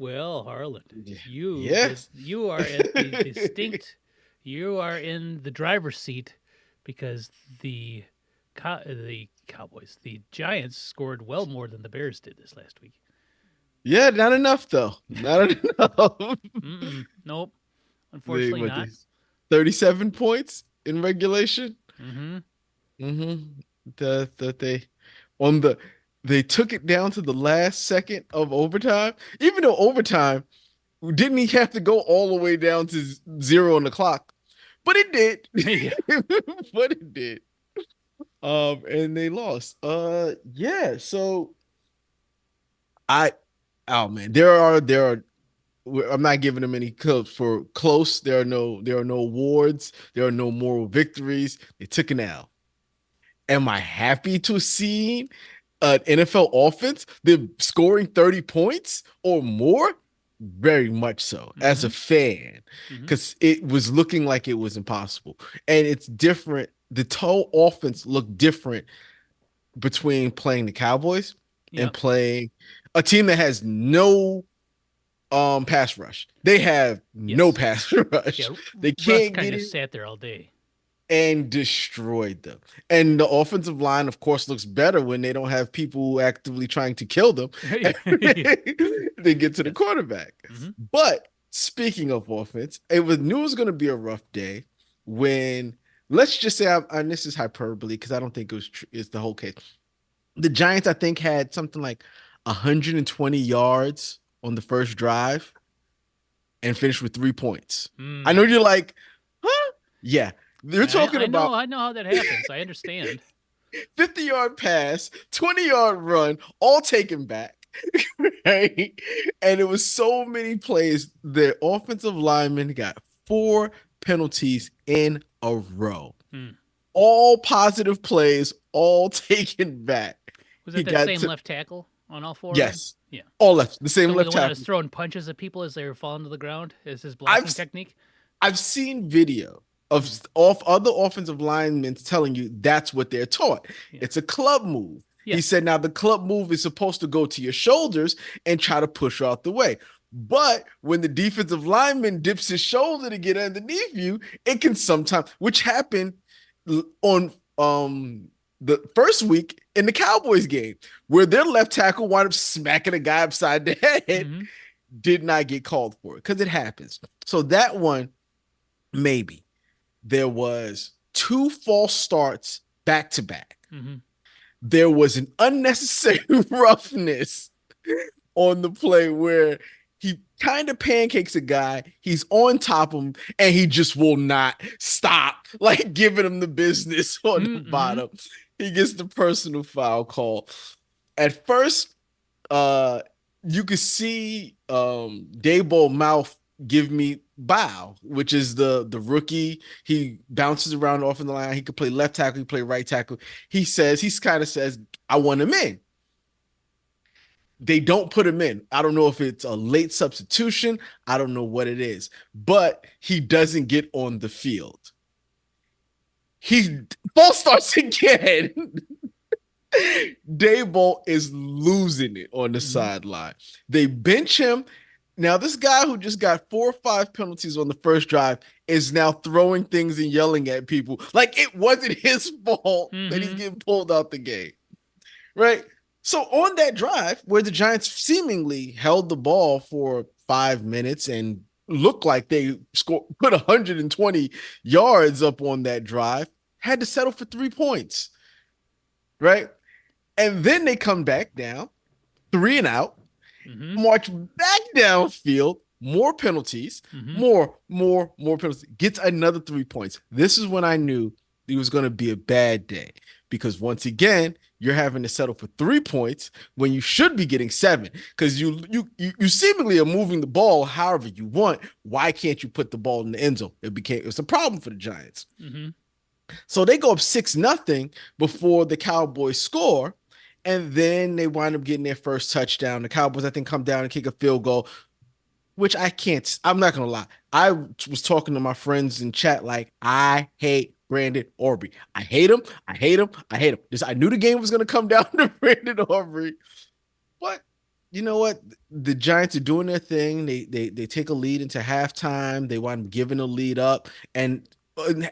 Well, Harland, Yeah. you are at the distinct you are in the driver's seat because the Cowboys, the Giants scored well more than the Bears did this last week. Yeah, not enough though. Not enough. Mm-mm, nope, they unfortunately what not. they 37 points in regulation. Mm-hmm. Mm-hmm. They on the they took it down to the last second of overtime. Even though overtime didn't he have to go all the way down to zero on the clock, but it did. Yeah. But it did. And they lost. Yeah. So I, oh man, there are. I'm not giving them any clips for close. There are no awards. There are no moral victories. They took an L. Am I happy to see an NFL offense they're scoring 30 points or more? Very much so as Mm-hmm. a fan, Mm-hmm. because it was looking like it was impossible. And it's different. The whole offense looked different between playing the Cowboys and Yep. playing a team that has no pass rush. They have no Yes. pass rush. Yeah. They Russ can't kind get of it sat there all day. and destroyed them. And the offensive line, of course, looks better when they don't have people actively trying to kill them. Yeah. They get to the Yes. quarterback. Mm-hmm. But speaking of offense, it was knew it was going to be a rough day when let's just say, and this is hyperbole because I don't think it's the whole case. The Giants, I think, had something like 120 yards on the first drive and finished with 3 points. I know Mm. you're like, huh? Yeah. They're talking I know. about I know how that happens. I understand. 50-yard pass, 20-yard run, all taken back. Right? And it was so many plays. The offensive lineman got 4 penalties in a row. Mm. All positive plays, all taken back. Was He it that got same to, left tackle on all four of them? yes, Yeah. all left, the same The left one that was tackle. throwing punches at people as they were falling to the ground is his blocking I've technique. I've seen video of Mm. other offensive linemen telling you that's what they're taught. Yeah. It's a club move. He Yes. said, now the club move is supposed to go to your shoulders and try to push out the way. But when the defensive lineman dips his shoulder to get underneath you, it can sometimes, which happened on the first week in the Cowboys game, where their left tackle wound up smacking a guy upside the head, Mm-hmm. did not get called for it because it happens. So that one, maybe there was two false starts back to back. Mm-hmm. There was an unnecessary roughness on the play where he kind of pancakes a guy. He's on top of him and he just will not stop, like giving him the business on the Mm-hmm. bottom. He gets the personal foul call. At first, uh, you could see Dayball mouth give me bow, which is the rookie. He bounces around off in the line. He could play left tackle, he play right tackle. He's kind of says, I want him in. They don't put him in. I don't know if it's a late substitution. I don't know what it is, but he doesn't get on the field. He false starts again. Dayball is losing it on the Mm-hmm. sideline. They bench him. Now, this guy who just got 4 or 5 penalties on the first drive is now throwing things and yelling at people like it wasn't his fault that he's Mm-hmm. getting pulled out the game. Right? So on that drive, where the Giants seemingly held the ball for 5 minutes and looked like they put 120 yards up on that drive, had to settle for 3 points. Right? And then they come back down, three and out, Mm-hmm. march back downfield, more penalties, Mm-hmm. more penalties, gets another 3 points. This is when I knew it was going to be a bad day because once again, you're having to settle for 3 points when you should be getting seven because you seemingly are moving the ball however you want. Why can't you put the ball in the end zone? It was a problem for the Giants. Mm-hmm. So they go up 6-0 before the Cowboys score. And then they wind up getting their first touchdown. The Cowboys, I think, come down and kick a field goal, which I'm not going to lie. I was talking to my friends in chat like, I hate Brandon Aubrey. I hate him. I knew the game was going to come down to Brandon Aubrey. But you know what? The Giants are doing their thing. They take a lead into halftime. They wind up giving a lead up, and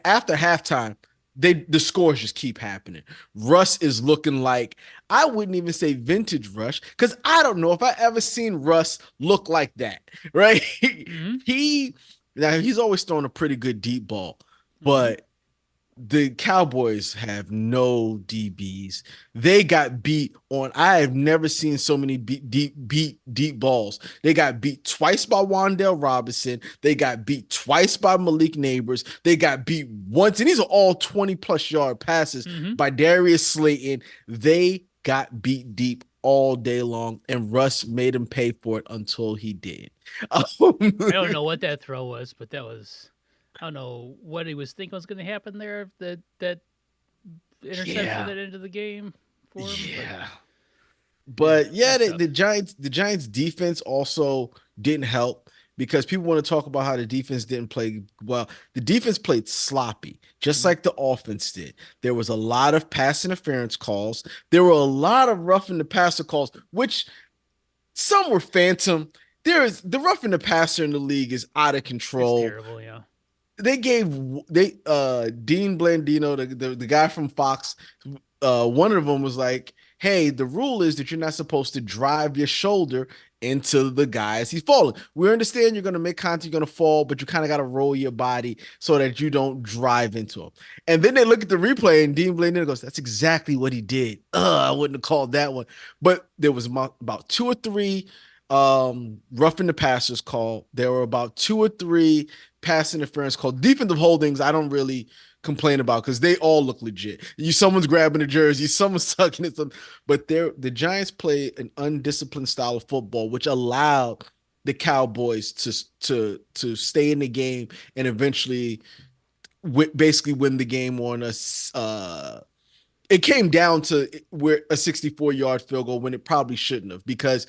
after halftime, the scores just keep happening. Russ is looking like, I wouldn't even say vintage Rush, because I don't know if I ever seen Russ look like that. Right? Mm-hmm. he Now he's always thrown a pretty good deep ball, Mm-hmm. but the Cowboys have no DBs. They got beat on. I have never seen so many deep balls. They got beat twice by Wandale Robinson. They got beat twice by Malik Neighbors. They got beat once, and these are all 20-plus yard passes Mm-hmm. by Darius Slayton. They got beat deep all day long, and Russ made him pay for it until he did. I don't know what that throw was, but that was. I don't know what he was thinking was going to happen there. That interception Yeah, that ended the game for him, but yeah. yeah, But yeah, messed up. the Giants defense also didn't help, because people want to talk about how the defense didn't play well. The defense played sloppy, just Mm-hmm. like the offense did. There was a lot of pass interference calls. There were a lot of roughing the passer calls, which some were phantom. There is the roughing the passer in the league is out of It's control. terrible. Yeah. They gave they Dean Blandino, the guy from Fox, one of them was like, hey, the rule is that you're not supposed to drive your shoulder into the guy as he's falling. We understand you're going to make contact, you're going to fall, but you kind of got to roll your body so that you don't drive into him. And then they look at the replay, and Dean Blandino goes, that's exactly what he did. I wouldn't have called that one. But there was about two or three roughing the passers call. There were about two or three pass interference called. Defensive holdings, I don't really complain about, because they all look legit. Someone's grabbing a jersey, someone's sucking at some, but the Giants play an undisciplined style of football, which allowed the Cowboys to stay in the game and eventually basically win the game on us. It came down to where a 64-yard field goal when it probably shouldn't have, because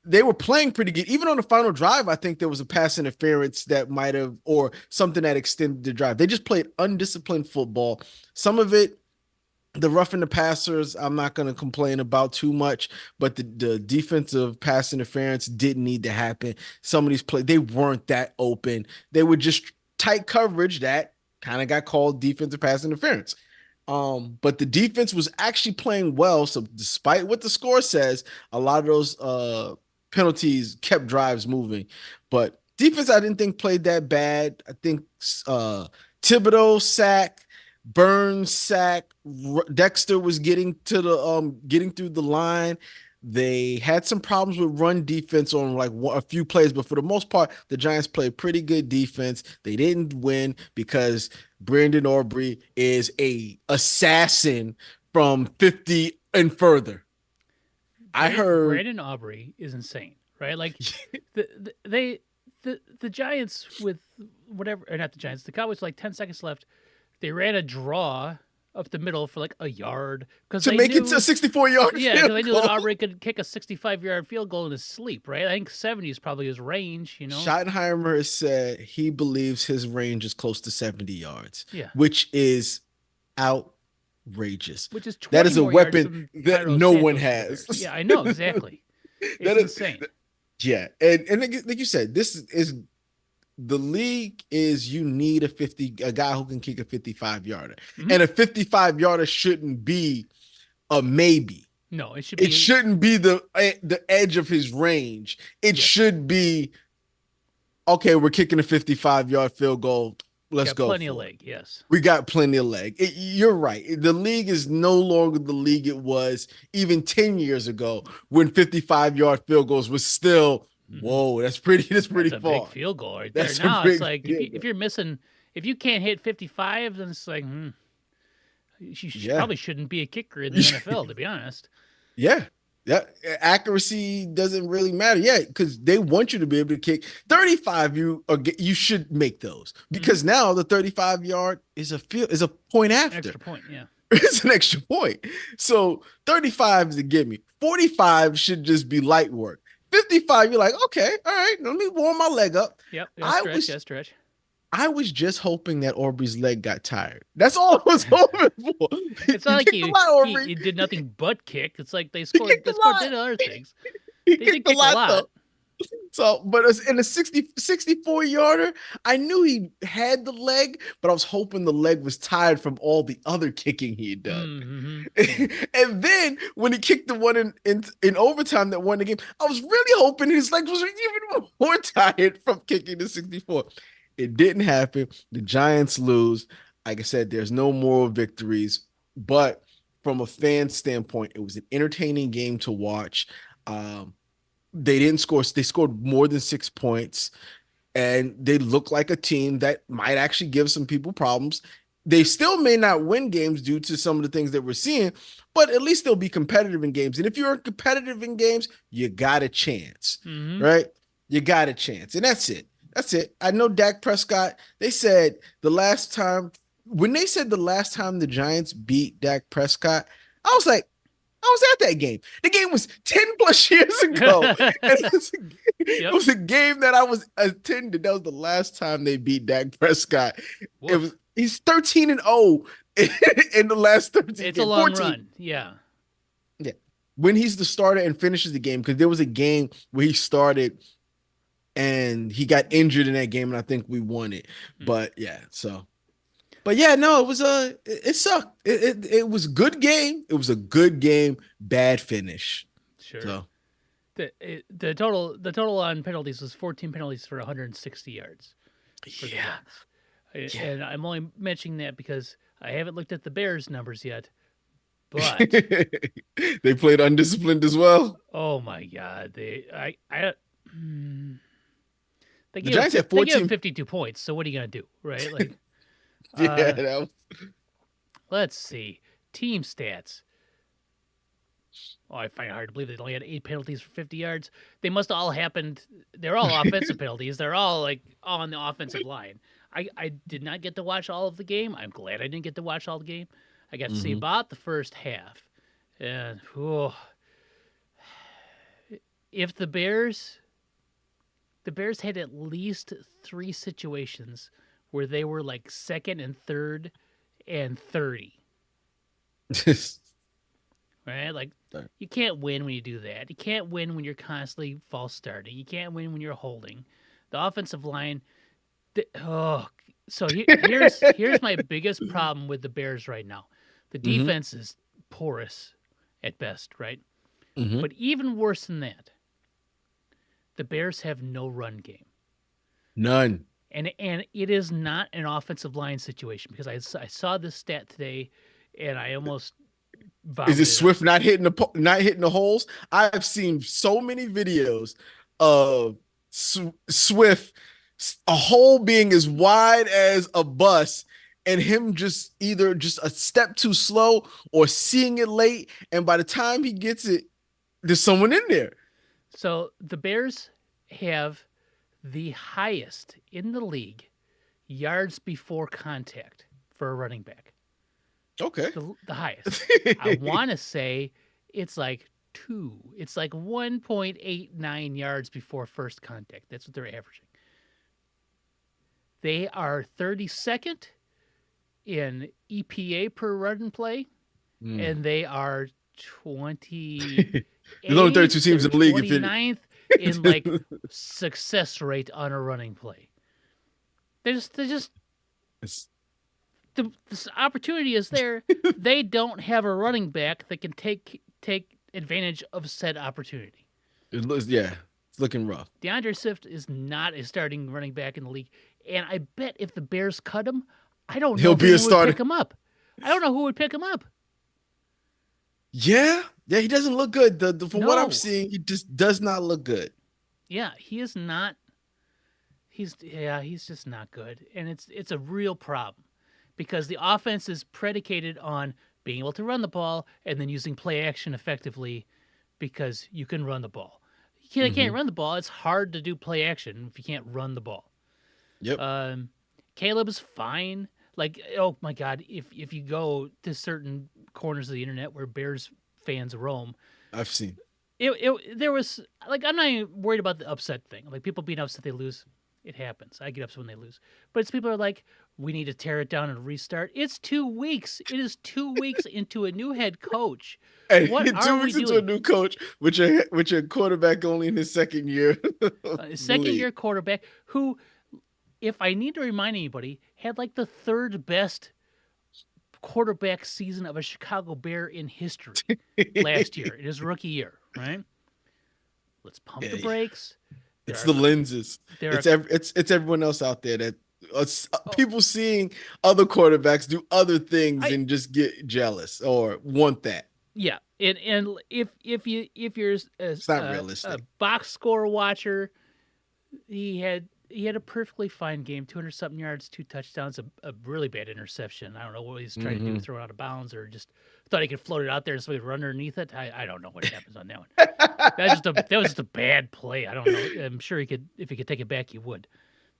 they were playing pretty good. Even on the final drive, I think there was a pass interference that might have, or something that extended the drive. They just played undisciplined football. Some of it, the roughing the passers, I'm not going to complain about too much, but the defensive pass interference didn't need to happen. Some of these plays, they weren't that open. They were just tight coverage that kind of got called defensive pass interference. But the defense was actually playing well. So despite what the score says, a lot of those penalties kept drives moving. But defense, I didn't think played that bad. I think Thibodeau sack, Burns sack, Dexter was getting through the line. They had some problems with run defense on like a few plays, but for the most part, the Giants played pretty good defense. They didn't win because Brandon Aubrey is a assassin from 50 and further. I heard. Brandon Aubrey is insane, right? Like they the Giants with whatever, or not the Giants, the Cowboys with like 10 seconds left. They ran a draw up the middle for like a yard because To they make it to a knew, 64-yard yeah, because they field knew that goal. Aubrey could kick a 65-yard field goal in his sleep, right? I think 70 is probably his range, you know. Schottenheimer has said he believes his range is close to 70 yards, Yeah, which is outrageous. which is That 20 is a more yards weapon than that Cairo no one Santos to the has. Bears. Yeah, I know exactly. That It's is, insane. yeah, and like you said, this is the league is you need a guy who can kick a 55 yarder, Hmm. and a 55 yarder shouldn't be a maybe. No, it should It be. shouldn't be the edge of his range. It Yes, should be, okay, we're kicking a 55-yard field goal. Let's got go plenty of for it. leg. Yes. We got plenty of leg. You're right. The league is no longer the league it was even 10 years ago, when 55-yard field goals was still, Hmm. whoa, that's pretty That's a big far. field goal right there. That's a Now it's big like field if goal. you're missing, if you can't hit 55, then it's like Yeah. probably shouldn't be a kicker in the NFL, to be honest. Yeah. Yeah. Accuracy doesn't really matter. Yeah, because they want you to be able to kick 35. You should make those, Hmm. because now the 35-yard is a point after. Extra point. Yeah. It's an extra point. So 35 is a gimme. 45 should just be light work. 55, you're like, okay, all right, let me warm my leg up. Yep. Got I stretch. was Got stretch. I was just hoping that Aubrey's leg got tired. That's all I was hoping for. It's not You like kicked a lot, Aubrey. he did nothing but kick. It's like they You scored. kicked They a scored lot. did other things. He They did kicked a kick a lot lot. though. So, but it's in a 64 yarder, I knew he had the leg, but I was hoping the leg was tired from all the other kicking he had done. Mm-hmm. And then when he kicked the one in overtime that won the game, I was really hoping his legs was even more tired from kicking the 64. It didn't happen. The Giants lose. Like I said, there's no moral victories, but from a fan standpoint, it was an entertaining game to watch. Um, they didn't score. They scored more than 6 points, and they look like a team that might actually give some people problems. They still may not win games due to some of the things that we're seeing, but at least they'll be competitive in games. And if you're competitive in games, you got a chance, Mm-hmm. right? You got a chance. And that's it. That's it. I know Dak Prescott, they said the last time, when they said the last time the Giants beat Dak Prescott, I was like, I was at that game. The game was 10 plus years ago. And it Yep. was a game that I was attending. That was the last time they beat Dak Prescott. It Woof. was he's 13-0 in the last 13 It's a games. long 14. run. Yeah. Yeah. When he's the starter and finishes the game, because there was a game where he started and he got injured in that game, and I think we won it. Hmm. But yeah, so but yeah, no, it was it sucked. It was a good game. It was a good game, bad finish. Sure. So The total on penalties was 14 penalties for 160 yards for the yeah. Giants. Yeah. And I'm only mentioning that because I haven't looked at the Bears numbers yet. But They played undisciplined as well. oh my God, mm, they The gave up Giants had they gave up 14. 52 points. So what are you gonna do, right? Like, Yeah, uh, that was, let's see team stats. Oh, I find it hard to believe they only had 8 penalties for 50 yards. They must have all happened. They're all offensive penalties. They're all all on the offensive line. I did not get to watch all of the game. I'm glad I didn't get to watch all the game. I got to see Mhm. about the first half. And if the Bears had at least 3 situations where they were like second and third and 30. Right? Like, you can't win when you do that. You can't win when you're constantly false starting. You can't win when you're holding. The offensive line. So here's my biggest problem with the Bears right now. The Mhm. defense is porous at best, right? Mhm. But even worse than that, the Bears have no run game. None. And it is not an offensive line situation because I saw this stat today and I almost Is it vomited up. Swift not hitting the holes? I've seen so many videos of Swift, a hole being as wide as a bus, and him just either just a step too slow or seeing it late, and by the time he gets it, there's someone in there. So the Bears have the highest in the league yards before contact for a running back. Okay. The highest. I want to say it's like 2. It's like 1.89 yards before first contact. That's what they're averaging. They are 32nd in EPA per run play, Mm. and they are 28th There's only 32 teams or in the league. If 29th in like success rate on a running play. They're just It's- this opportunity is there. They don't have a running back that can take advantage of said opportunity. it looks, yeah, it's looking rough. DeAndre Swift is not a starting running back in the league, and I bet if the Bears cut him, I don't He'll know be a who would pick starter. him up. I don't know who would pick him up. Yeah, yeah, he doesn't look good. From what I'm No. seeing, he just does not look good. Yeah, he is not. He's just not good, and it's a real problem because the offense is predicated on being able to run the ball and then using play action effectively because you can run the ball. You can't Mhm. run the ball. It's hard to do play action if you can't run the ball. Yep. Caleb is fine. Like, oh my God, if you go to certain corners of the internet where Bears fans roam, I've seen. there was like I'm not even worried about the upset thing. Like people being upset they lose. It happens. I get upset when they lose. But it's people are like, we need to tear it down and restart. It's 2 weeks. It is 2 weeks into a new head coach. And What are 2 we weeks into a doing? new coach, which a quarterback only in his second year of A the second league. year quarterback who, if I need to remind anybody, had like the third best quarterback season of a Chicago Bear in history last year, in his rookie year, right? Let's pump the Yeah, brakes. There it's are the lenses. there are It's everyone else out there that oh, people seeing other quarterbacks do other things I and just get jealous or want that. yeah, and if you're It's not a realistic. box score watcher, he had a perfectly fine game, 200 something yards, 2 touchdowns, a really bad interception. I don't know what he's trying to do, Hmm. throw it out of bounds, or just thought he could float it out there and somebody would run underneath it. I don't know what happens on that one. That was just a bad play. I don't know. I'm sure he could, if he could take it back, he would.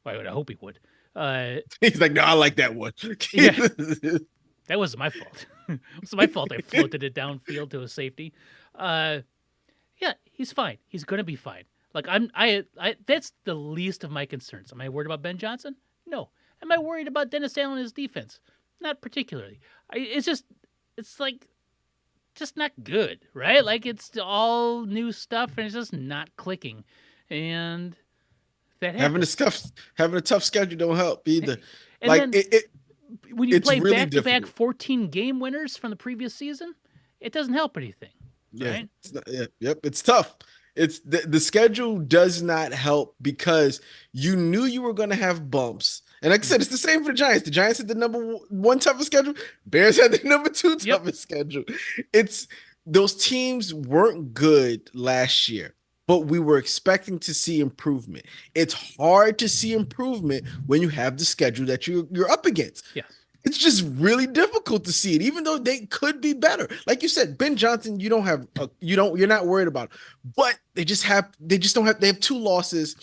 Well, I hope he would. Uh, He's like, no, I like that one. yeah, that wasn't my fault. It was my fault. I floated it downfield to a safety. Uh, yeah, he's fine. He's gonna be fine. Like I that's the least of my concerns. Am I worried about Ben Johnson? No. Am I worried about Dennis Allen and his defense? Not particularly. It's like just not good, right? Like it's all new stuff and it's just not clicking, and that having a happens. tough having a tough schedule don't help either. And Like then when you it's play really back to back difficult. 14 game winners from the previous season, it doesn't help anything, Yeah, right? yeah, yep, it's tough. It's the schedule does not help because you knew you were going to have bumps. And like I said, Mhm. it's the same for the Giants. The Giants had the number 1 toughest schedule. Bears had the number 2 Yep. toughest schedule. It's those teams weren't good last year, but we were expecting to see improvement. It's hard to see improvement when you have the schedule that you're up against. Yes. It's just really difficult to see it, even though they could be better. Like you said, Ben Johnson, you're not worried about it. But they just don't have, they have 2 losses.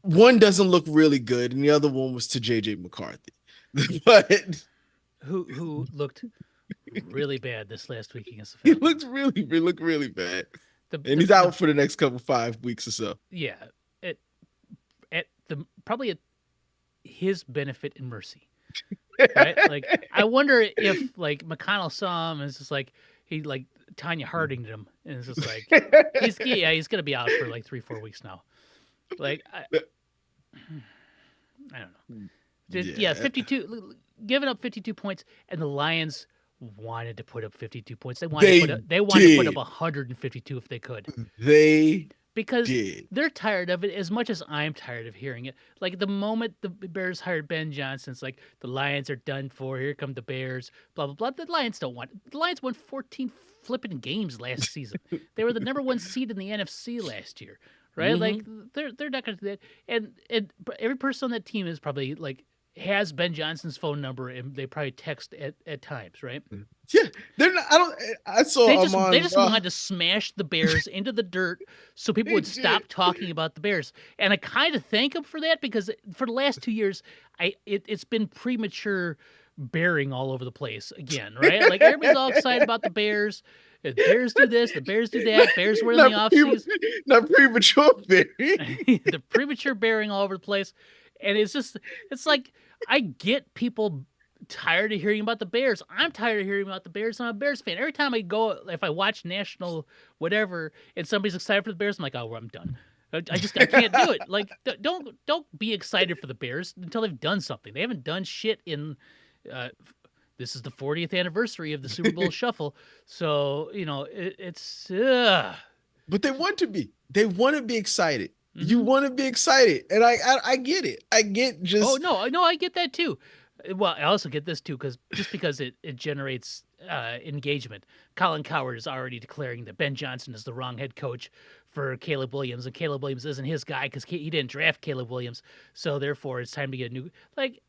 One doesn't look really good, and the other one was to JJ McCarthy. But Who looked really bad this last week against the he Falcons. looked really bad. And he's The out for the next couple 5 weeks or so. Yeah, at the probably at his benefit and mercy, right? Like I wonder if like McConnell saw him and it's just like he like Tanya Hardinged him and it's just like he's gonna be out for like 3-4 weeks now. Like I don't know. Yeah, Yeah. 52 giving up 52 points and the Lions wanted to put up 52 points. They They wanted to put up did. 152 if they could. They Because did. they're tired of it as much as I'm tired of hearing it. Like the moment the Bears hired Ben Johnson, it's like the Lions are done for. Here come the Bears. Blah blah blah. The Lions don't want. The Lions won 14 flipping games last season. They were the number 1 seed in the NFC last year, right? Like Hmm. they're not going to do that. And every person on that team is probably like has Ben Johnson's phone number and they probably text at times, right? Yeah, they're not. I don't. I They saw just wanted to smash the Bears into the dirt so people They would stop did. talking about the Bears. And I kind of thank them for that because for the last 2 years, it's been premature bearing all over the place again, right? Like everybody's all excited about the Bears. The Bears do this, the Bears do that, Bears win in the not, offseason. not premature, Barry. The premature bearing all over the place. And it's like I get people tired of hearing about the Bears. I'm tired of hearing about the Bears. I'm a Bears fan. Every time I go, if I watch national whatever, and somebody's excited for the Bears, I'm like, oh, well, I'm done. I can't do it. Like, don't be excited for the Bears until they've done something. They haven't done shit in. Uh, this is the 40th anniversary of the Super Bowl Shuffle, so it's. But they want to be. They want to be excited. You Mhm. want to be excited, and I get it. I get Oh just no, I get that too. Well, I also get this too because it generates engagement. Colin Coward is already declaring that Ben Johnson is the wrong head coach for Caleb Williams, and Caleb Williams isn't his guy because he didn't draft Caleb Williams. So therefore, it's time to get a new. Like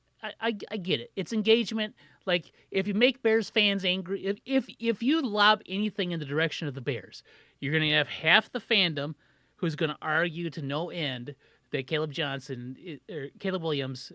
I get it. It's engagement. Like if you make Bears fans angry, if you lob anything in the direction of the Bears, you're gonna have half the fandom who's gonna argue to no end that Caleb Williams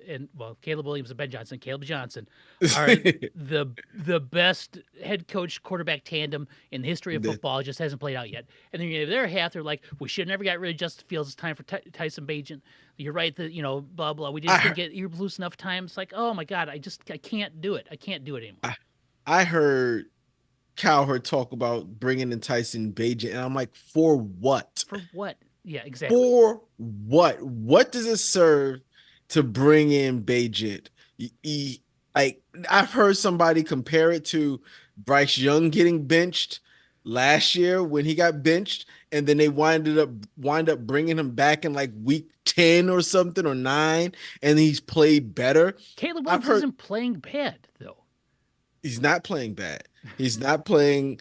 Caleb Williams and Ben Johnson, Caleb Johnson are the best head coach quarterback tandem in the history of football. It just hasn't played out yet. And then the other half, they're like, we should have never got rid of Justin Fields. It's time for Tyson Bagent. You're right that blah blah. We just didn't get Eberflus enough time. It's like, oh my god, I can't do it. I can't do it anymore. I heard Cowherd talk about bringing in Tyson Bagent, and I'm like, for what? For what? Yeah, exactly. For what? What does it serve to bring in Bagent? Like, I've heard somebody compare it to Bryce Young getting benched last year when he got benched, and then they wind up bringing him back in like week 10 or something, or 9, and he's played better. Caleb Williams isn't playing bad though. He's not playing bad. He's not playing.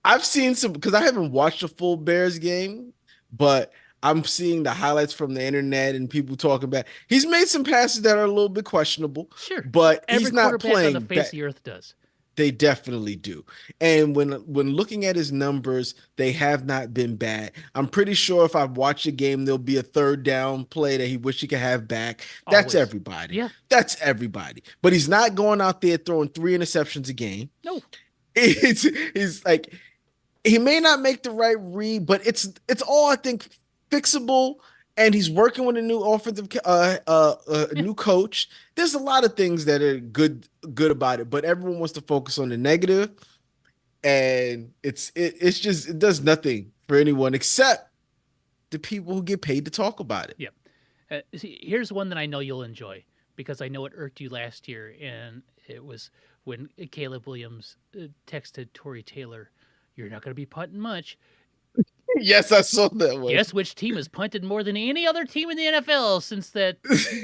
I've seen some, because I haven't watched a full Bears game, but I'm seeing the highlights from the internet and people talking about. He's made some passes that are a little bit questionable. Sure, but he's not playing. On the face of the earth does. They definitely do. And when looking at his numbers, they have not been bad. I'm pretty sure if I watch a game, there'll be a third down play that he wish he could have back. That's Always. everybody. Yeah. That's everybody. But he's not going out there throwing 3 interceptions a game. No. It's like, he may not make the right read, but it's all, I think, fixable. And he's working with a new offensive new coach. There's a lot of things that are good about it, but everyone wants to focus on the negative, and it's just, it does nothing for anyone except the people who get paid to talk about it. Yeah. See, here's one that I know you'll enjoy, because I know it irked you last year, and it was when Caleb Williams texted Tory Taylor, "You're not going to be punting much." Yes, I saw that one. Guess which team has punted more than any other team in the NFL since that?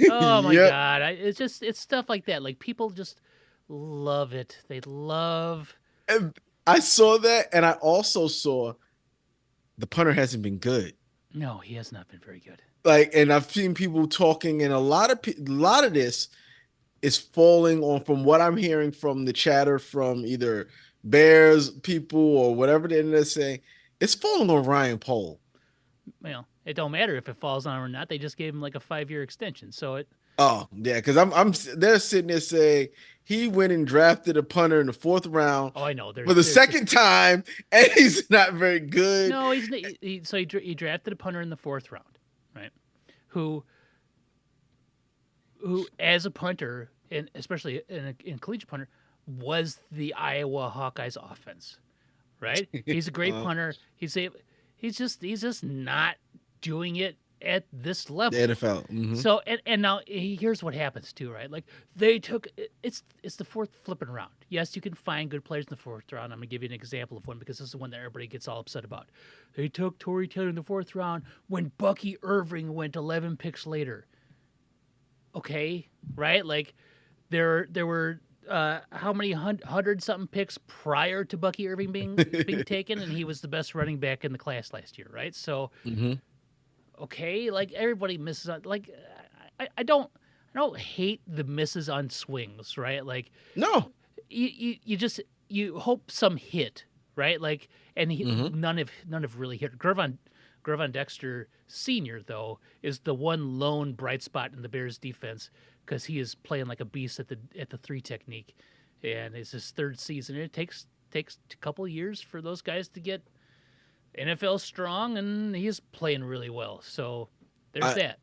Oh my god! It's stuff like that. Like, people just love it. They love. And I saw that, and I also saw the punter hasn't been good. No, he has not been very good. Like, and I've seen people talking, and a lot of this is falling on, from what I'm hearing from the chatter from either Bears people or whatever the internet's saying. It's falling on Ryan Pohl. Well, it don't matter if it falls on him or not. They just gave him like a 5-year extension, so it. Oh yeah, because they're sitting there saying he went and drafted a punter in the 4th round. Oh, I know. For the second time, and he's not very good. No, he drafted a punter in the 4th round, right? Who as a punter, and especially in collegiate punter, was the Iowa Hawkeyes offense. Right? He's a great punter. He's just not doing it at this level. The NFL. Mm-hmm. So and now here's what happens too, right? Like, they took it's the 4th flipping round. Yes, you can find good players in the 4th round. I'm gonna give you an example of one, because this is the one that everybody gets all upset about. They took Tory Taylor in the 4th round when Bucky Irving went 11 picks later. Okay, right? Like, there were how many 100-something picks prior to Bucky Irving being taken, and he was the best running back in the class last year, right? So, okay, like, everybody misses on. Like, I don't hate the misses on swings, right? Like, no, you hope some hit, right? Like, and none have really hit. Gervon Dexter Sr., though, is the one lone bright spot in the Bears defense, because he is playing like a beast at the 3 technique, and it's his 3rd season. It takes a couple of years for those guys to get NFL strong, and he's playing really well. So there's that.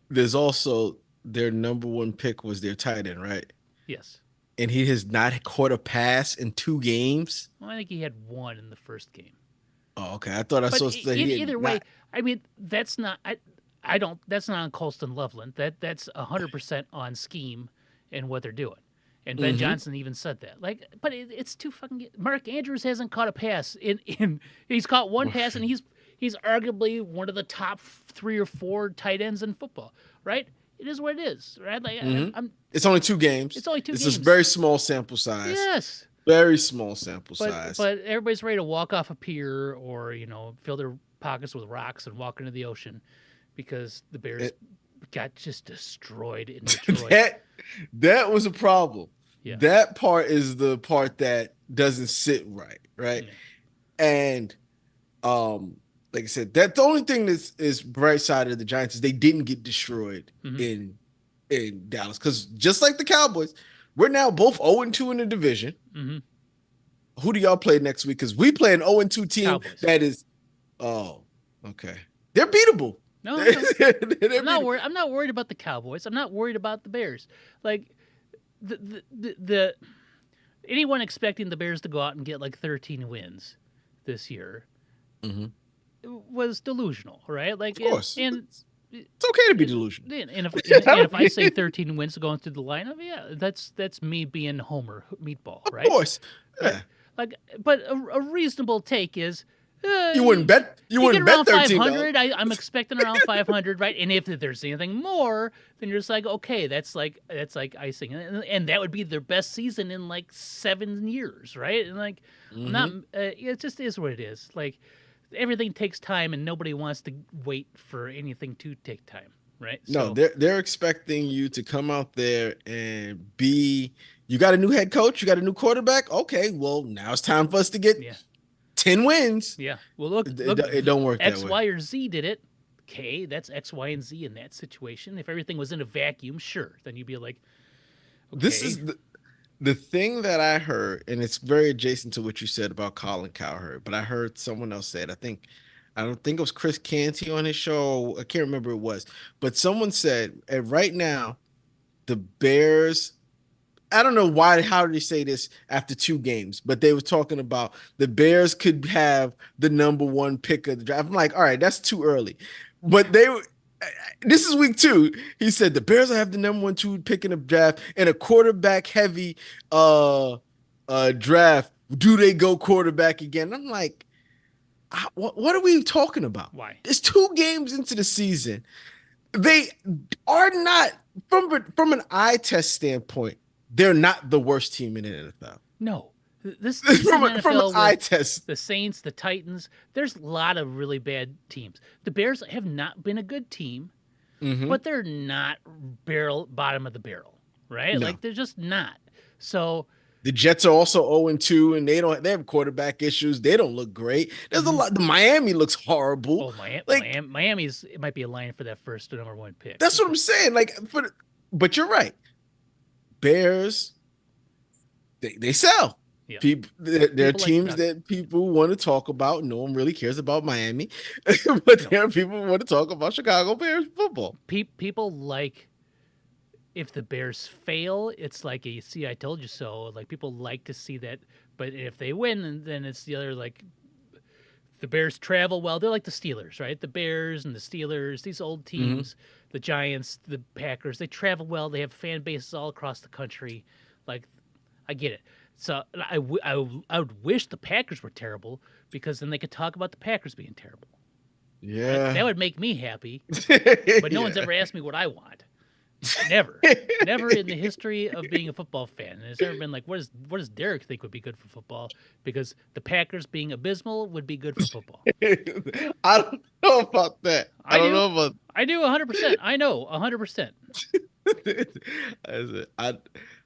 There's also their number 1 pick was their tight end, right? Yes. And he has not caught a pass in 2 games. Well, I think he had 1 in the first game. Oh, okay. I thought I saw. Either way, I mean, that's not. I don't. That's not on Colston Loveland. That's 100% on scheme and what they're doing. And Ben Johnson even said that. Like, but it's too fucking. Mark Andrews hasn't caught a pass he's caught 1 pass, and he's arguably one of the top 3 or 4 tight ends in football. Right? It is what it is. Right? Like, it's only 2 games. It's only 2 games. It's a very small sample size. Yes. Very small sample size. But everybody's ready to walk off a pier, or fill their pockets with rocks and walk into the ocean, because the Bears got just destroyed in Detroit. That was a problem. Yeah. That part is the part that doesn't sit right? Yeah. And like I said, that the only thing that is bright side of the Giants is they didn't get destroyed Mm-hmm. in Dallas. Because just like the Cowboys, we're now both 0-2 in the division. Mm-hmm. Who do y'all play next week? Because we play an 0-2 team Cowboys. that is, oh, okay. They're beatable. No, They're I'm not beatable. worried. I'm not worried about the Cowboys. I'm not worried about the Bears. Like the anyone expecting the Bears to go out and get like 13 wins this year Mm-hmm. was delusional, right? Like, Of course. and It's okay to be delusional. and if I say 13 wins going through the lineup, yeah, that's me being Homer Meatball, Of right? course. Right. Yeah. Like, but a reasonable take is You wouldn't bet you get 13 around dollars. 500. I'm expecting around 500, right? And if there's anything more, then you're just like, okay, that's like icing, and that would be their best season in like 7 years, right? And like, I'm not. Mm-hmm. It just is what it is. Like, everything takes time, and nobody wants to wait for anything to take time, right? No, So they're expecting you to come out there and be. You got a new head coach, you got a new quarterback. Okay, well now it's time for us to get yeah, 10 wins. yeah. Well, look, It don't work that X, way. Y, or Z did it. Okay, that's X, Y, and Z in that situation. If everything was in a vacuum, sure, then you'd be like, This okay, is the thing that I heard, and it's very adjacent to what you said about Colin Cowherd, but I heard someone else say it. I don't think it was Chris Canty on his show. I can't remember who it was, but someone said, and right now, the Bears. I don't know why. How did they say this after 2 games? But they were talking about the Bears could have the number 1 pick of the draft. I'm like, all right, that's too early. But they were. This is week 2. He said the Bears will have the number 1, 2 pick in the draft in a quarterback heavy draft. Do they go quarterback again? I'm like, what are we talking about? why? It's 2 games into the season. They are not from an eye test standpoint. They're not the worst team in the NFL. No, this is an From an NFL eye with test. the Saints, the Titans. There's a lot of really bad teams. The Bears have not been a good team, Mm-hmm. but they're not bottom of the barrel, right? No. Like, they're just not. So The Jets are also 0-2, and they have quarterback issues. They don't look great. There's a Mhm. lot. The Miami looks horrible. oh, Like Miami's it might be a line for that first number 1 pick. that's what I'm saying. Like, but you're right. Bears, they sell. Yeah. People, there are People like teams Ducks. that people want to talk about. No one really cares about Miami, but No. there are people who want to talk about Chicago Bears football. People like, if the Bears fail, it's like a "see, I told you so." Like, people like to see that, but if they win, then it's the other, like, the Bears travel well. They're like the Steelers, right? The Bears and the Steelers, these old teams, the Giants, the Packers, they travel well. They have fan bases all across the country. Like, I get it. So I would wish the Packers were terrible, because then they could talk about the Packers being terrible. Right? Yeah, That would make me happy. But no one's ever asked me what I want. Never. Never in the history of being a football fan. And it's never been like, what does Derek think would be good for football? Because the Packers being abysmal would be good for football. I don't know about that. I don't know about. I do 100%. I know 100%.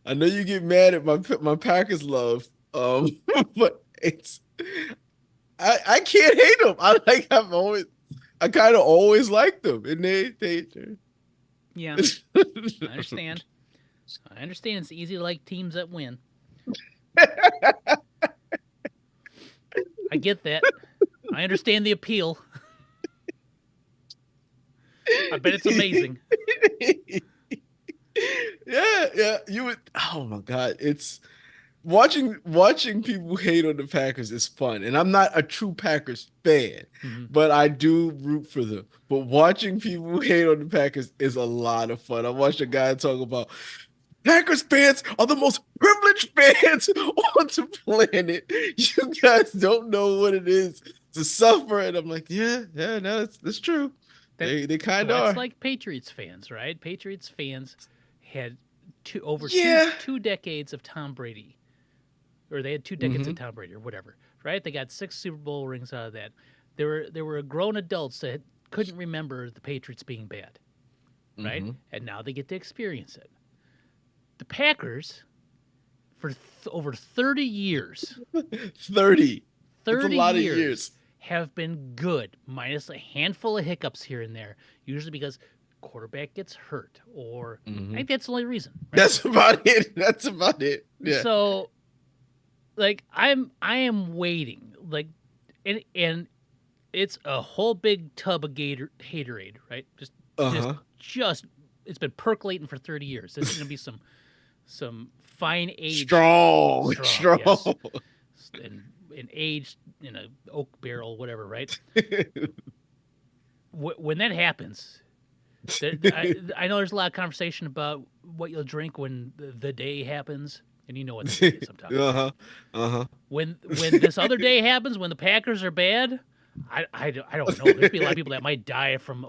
I know you get mad at my Packers love, but it's I can't hate them. I kind of always liked them, and they Yeah, I understand. I understand it's easy to like teams that win. I get that. I understand the appeal. I bet it's amazing. Yeah. You would. Oh my God, it's watching people hate on the Packers is fun, and I'm not a true Packers fan, but I do root for them. But watching people hate on the Packers is a lot of fun. I watched a guy talk about Packers fans are the most privileged fans on the planet. You guys don't know what it is to suffer, and I'm like, yeah, no, that's true. They kind of Well, are. it's like Patriots fans, right? Patriots fans had Yeah. two decades of Tom Brady, or they had 2 decades of Tom Brady, or whatever, right? They got 6 Super Bowl rings out of that. There were grown adults that couldn't remember the Patriots being bad, right? And now they get to experience it. The Packers, for over 30 years, 30. That's a 30 lot of years, years. have been good, minus a handful of hiccups here and there, usually because quarterback gets hurt, or I Mhm. think that's the only reason, right? That's about it. That's about it. Yeah. So, like, I am waiting, like, and it's a whole big tub of haterade, right? Just, Uh-huh. just, it's been percolating for 30 years. This is gonna be some fine aged Strong. strong, yes, Strong. and aged in a oak barrel, whatever, right? When that happens, I know there's a lot of conversation about what you'll drink when the day happens, and you know what the day is I'm talking about. Uh-huh. Uh-huh. When this other day happens, when the Packers are bad, I don't know. There's be a lot of people that might die from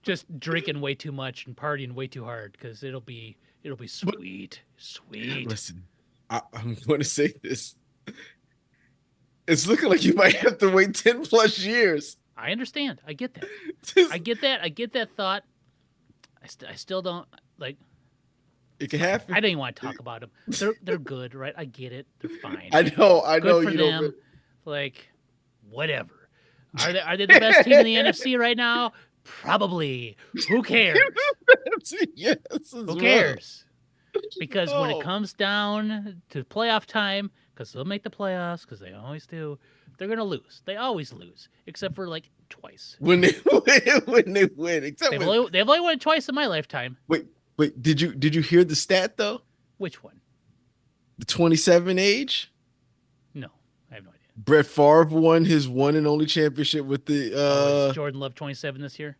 just drinking way too much and partying way too hard because it'll be But sweet, sweet. listen, I'm going to say this. It's looking like you might have to wait 10 plus years. I understand. I get that. I Just- get that. I get that thought. I still don't like. it can I happen. don't even want to talk about them. They're good, right? I get it. They're fine. I know Good for you don't them. Like, whatever. Are they the best team in the NFC right now? Probably. Who cares? really yes as Who well. cares? Because when it Oh, comes down to playoff time, because they'll make the playoffs, because they always do, they're gonna lose. They always lose, except for like twice. when they when they win. Except They've when only they've only won twice in my lifetime. wait, did you hear the stat though? Which one? The 27 age? No, I have no idea. Brett Favre won his one and only championship with the Oh, is Jordan Love 27 this year?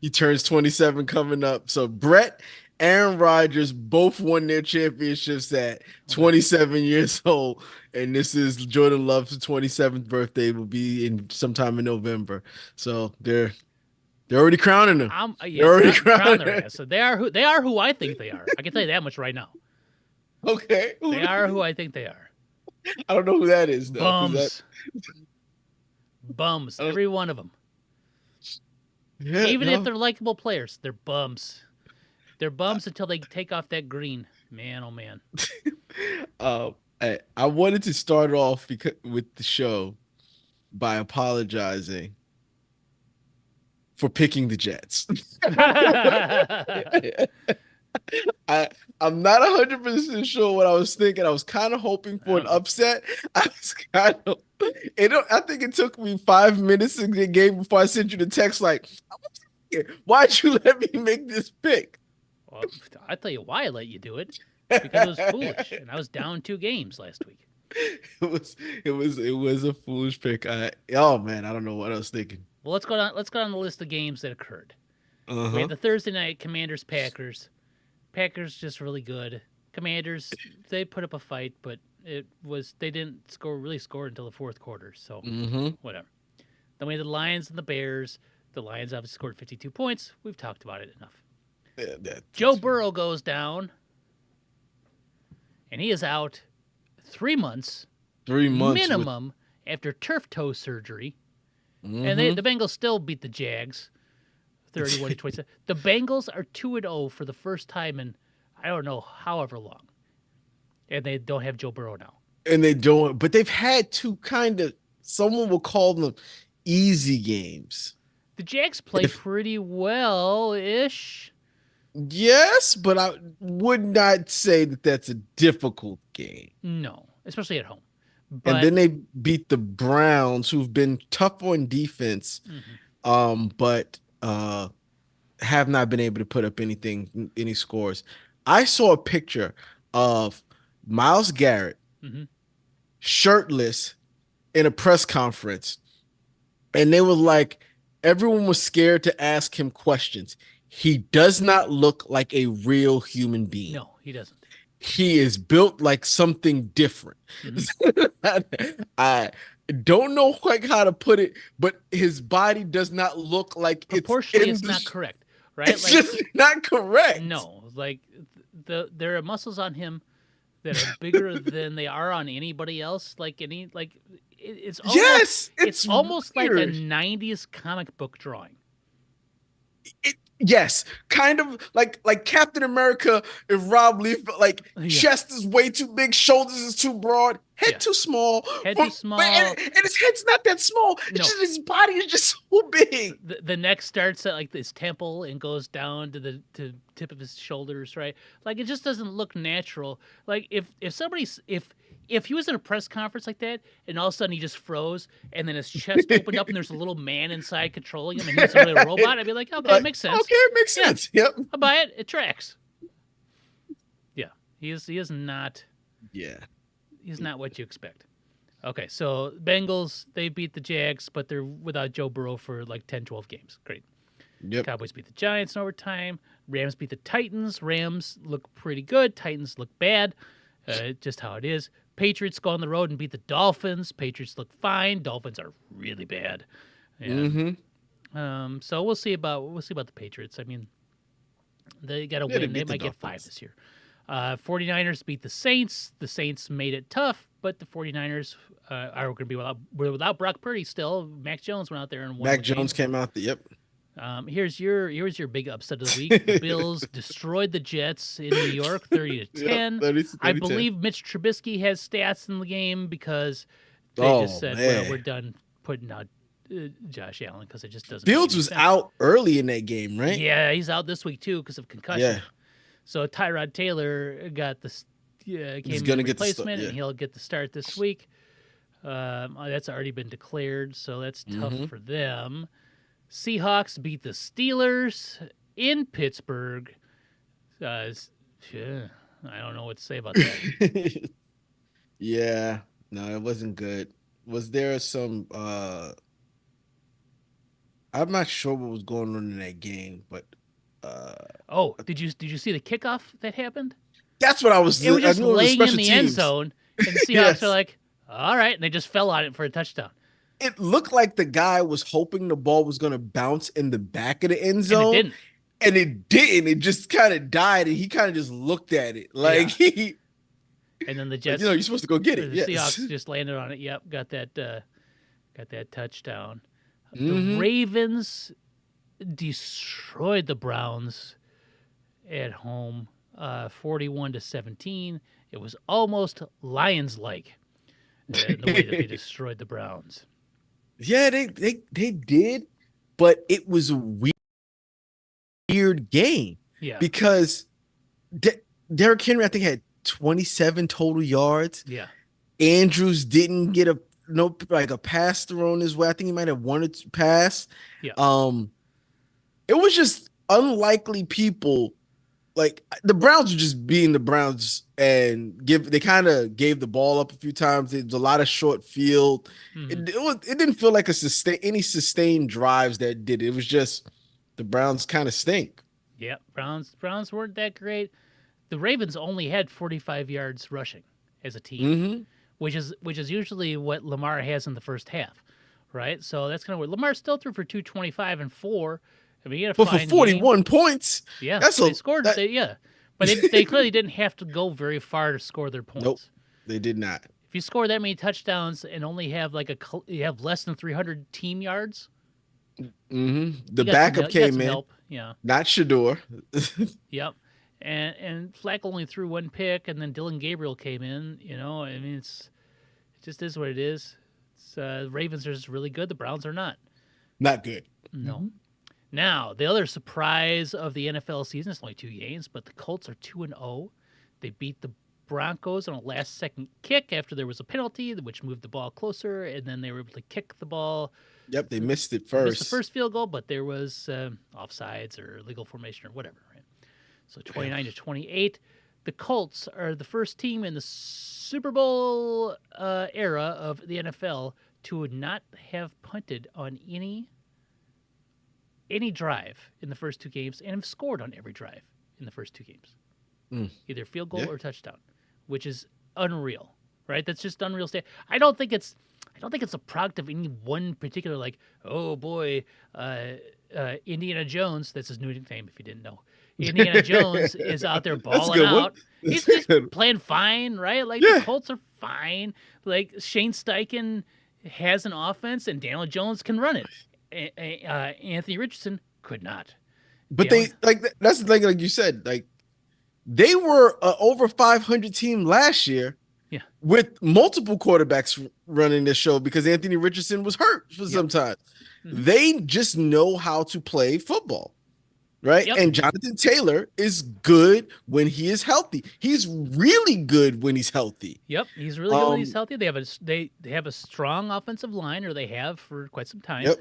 he turns 27 coming up. So Brett, Aaron Rodgers both won their championships at Okay. 27 years old. And this is Jordan Love's 27th birthday will be in sometime in November. So they're already crowning him. Yeah, They're already crown crowning their him. ass. So they are who I think they are. I can tell you that much right now. Okay. They are who I think they are. I don't know who that is though. 'Cause Bums. Bums. I don't- Every one of them. yeah, Even no. if they're likable players, they're bums. They're bums until they take off that green. Man, oh man. I wanted to start off with the show by apologizing for picking the Jets. I I'm not 100% sure what I was thinking. I was kind of hoping for an upset. I was kind of I think it took me 5 minutes in the game before I sent you the text like, why'd you let me make this pick? Well, I'll tell you why I let you do it. Because it was foolish. And I was down 2 games last week. It was a foolish pick. Oh man, I don't know what I was thinking. Well, let's go down the list of games that occurred. We Uh-huh. had the Thursday night Commanders Packers. Packers just really good. Commanders, they put up a fight, but they didn't really score until the fourth quarter. So Mm-hmm. whatever. Then we had the Lions and the Bears. The Lions obviously scored 52 points. We've talked about it enough. Joe Burrow goes down, and he is out 3 months 3 months minimum after turf toe surgery. with, And the Bengals still beat the Jags 31-27. The Bengals are 2-0 for the first time in I don't know however long. And they don't have Joe Burrow now. and they don't, but they've had two kind of, someone will call them easy games. The Jags play pretty well-ish. Yes, but I would not say that that's a difficult game. No, especially at home. But, And then they beat the Browns, who've been tough on defense, but have not been able to put up any scores. I saw a picture of Myles Garrett shirtless in a press conference, and they were like, everyone was scared to ask him questions. He does not look like a real human being. No, he doesn't. He is built like something different. I don't know quite how to put it, but his body does not look like proportionally it's not correct, right? It's just not correct. No, like there are muscles on him that are bigger than they are on anybody else. It's almost, yes, it's almost weird. like a 90s comic book drawing. Yes, kind of like Captain America if Rob Leaf, chest is way too big, shoulders is too broad, Head Yeah, too small head for, too small. and his head's not that small. It's No, just his body is just so big. the neck starts at like his temple and goes down to the tip of his shoulders, right? Like it just doesn't look natural. Like if somebody's if he was in a press conference like that and all of a sudden he just froze and then his chest opened up and there's a little man inside controlling him and he's really a robot, I'd be like, okay, it Like, makes sense. okay, it makes Yeah, sense. Yep. I buy it. It tracks. Yeah, he is not Yeah. he's not what you expect. Okay, so Bengals, they beat the Jags, but they're without Joe Burrow for like 10, 12 games. Great. Yep. Cowboys beat the Giants in overtime. Rams beat the Titans. Rams look pretty good. Titans look bad. Just how it is. Patriots go on the road and beat the Dolphins. Patriots look fine. Dolphins are really bad. And, so we'll see about the Patriots. I mean, they got to Yeah, they win. They beat the might get 5 Dolphins. this year. 49ers beat the Saints. The Saints made it tough, but the 49ers are going to be without Brock Purdy still. Mac Jones went out there and won Mac the game. Jones came out. Yep. Here's your big upset of the week. The Bills destroyed the Jets in New York, 30-10. Yep, 30, I 10. believe Mitch Trubisky has stats in the game because they just Oh, said, man. "Well, we're done putting out Josh Allen because it just doesn't." Fields make any was sense. out early in that game, right? Yeah, he's out this week too because of concussion. Yeah. So Tyrod Taylor got the came He's in gonna the get the start, replacement, yeah. and he'll get the start this week. That's already been declared, so that's tough for them. Seahawks beat the Steelers in Pittsburgh. I don't know what to say about that. Yeah. No, it wasn't good. Was there some I'm not sure what was going on in that game, but uh Oh, did you see the kickoff that happened? that's what I was It was I just knew it was a laying in special the end teams. zone, and the Seahawks are Yes. like, "All right," and they just fell on it for a touchdown, It looked like the guy was hoping the ball was going to bounce in the back of the end and it zone, didn't. and it didn't. It just kind of died, and he kind of just looked at it like Yeah. he, And then the like, Jets, you're supposed to go get the it. Yes. Seahawks just landed on it. Yep, got that touchdown. The Mhm. Ravens destroyed the Browns at home, 41-17. It was almost Lions-like the way that they destroyed the Browns. Yeah, they did, but it was a weird game Yeah, because Derrick Henry, I think, had 27 total yards. yeah, Andrews didn't get a pass thrown his way. I think he might have one or two pass. yeah. It was just unlikely people. Like the Browns were just being the Browns and they kind of gave the ball up a few times. There was a lot of short field. Mhm. It didn't feel like any sustained drives that did it. It was just the Browns kind of stink. Yeah, Browns weren't that great. The Ravens only had 45 yards rushing as a team, Mm-hmm. which is usually what Lamar has in the first half, right? So that's kind of weird. Lamar still threw for 225 and 4. I mean, he had a But for fine 41 game. points, Yeah, that's they scored. that, Yeah, but they clearly didn't have to go very far to score their points. nope, they did not. If you score that many touchdowns and only have you have less than 300 team yards, Mm-hmm. The you got backup you got came some in, help. Yeah. not Shador. Yep. And Flack only threw one pick, and then Dylan Gabriel came in. I mean, it just is what it is. Ravens are just really good. The Browns are not. Not good. No. Now the other surprise of the NFL season is only 2 games, but the Colts are 2-0. They beat the Broncos on a last-second kick after there was a penalty, which moved the ball closer, and then they were able to kick the ball. Yep, they missed it They missed the first. first field goal, but there was offsides or legal formation or whatever. Right? So 29-28. The Colts are the first team in the Super Bowl era of the NFL to not have punted on any drive in the first 2 games and have scored on every drive in the first 2 games. Either field goal Yeah. or touchdown, which is unreal, right? That's just unreal stat. I don't think it's a product of any one particular, like, oh boy, Indiana Jones. That's his new nickname, if you didn't know. Indiana Jones is out there That's a balling good one. out. He's playing fine, right? Like Yeah. the Colts are fine. Like Shane Steichen has an offense, and Daniel Jones can run it. Anthony Richardson could not. But Yeah. that's the thing, like you said, like they were over 500 team last year, Yeah. with multiple quarterbacks running this show because Anthony Richardson was hurt for Yep. some time. Hmm. They just know how to play football, right? Yep. And Jonathan Taylor is good when he is healthy. He's really good when he's healthy. Yep. He's really good when he's Um, healthy. They have a strong offensive line, or they have for quite some time. yep,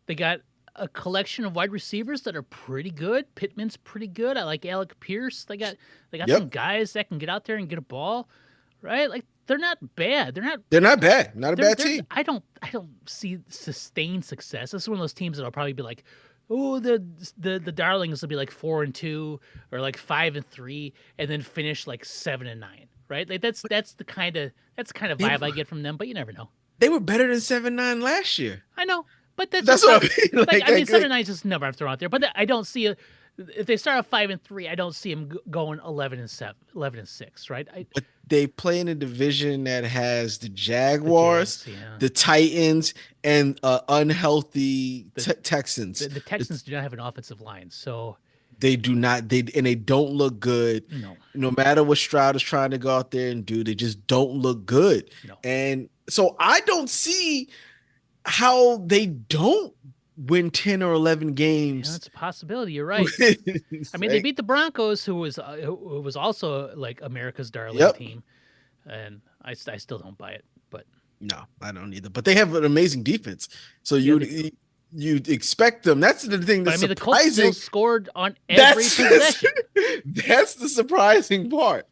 They got a collection of wide receivers that are pretty good. Pittman's pretty good. I like Alec Pierce. They got some yep. guys that can get out there and get a ball, right? Like they're not bad. They're not. They're not bad. Not a bad They're. team. I don't see sustained success. This is one of those teams that'll probably be like, oh, the Darlings will be like 4-2 or like 5-3, and then finish like 7-9. Right? Like that's the kind of They, vibe I get from them. But you never know. they were better than 7-9 last year. I know, but that's That's just what not, I mean. like I mean 7-9 is just a number I'm throwing out there. But I don't see a, if they start at 5-3, I don't see them going 11-7, 11-6, right? But they play in a division that has the Jaguars, Jags, yeah. the Titans, and unhealthy Texans. The Texans do not have an offensive line, so They do not. They don't look good. no, No matter what Stroud is trying to go out there and do, they just don't look good. no. And so I don't see how they don't win 10 or 11 Yeah, games. it's a possibility. You're right. I mean, they beat the Broncos, who was also like America's darling Yep. team, and I still don't buy it. But No, I don't either. But they have an amazing defense. So Yeah, you'd expect them. That's the thing but I that's mean, the Colts still surprising. scored on every possession. That's the surprising part.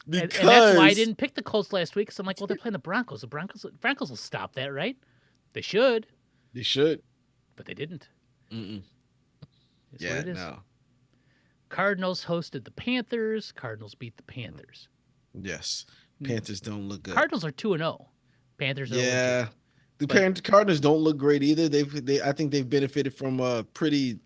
And that's why I Because didn't pick the Colts last week. Because I'm like, well, they're playing the Broncos. The Broncos will stop that, right? They should, they should. but they didn't. Mm-mm. It's Yeah, what it is. no. Cardinals hosted the Panthers. Cardinals beat the Panthers. Yes. Panthers don't look good. Cardinals are 2-0. Panthers are 0-2. Yeah. The But- Cardinals don't look great either. I think they've benefited from a pretty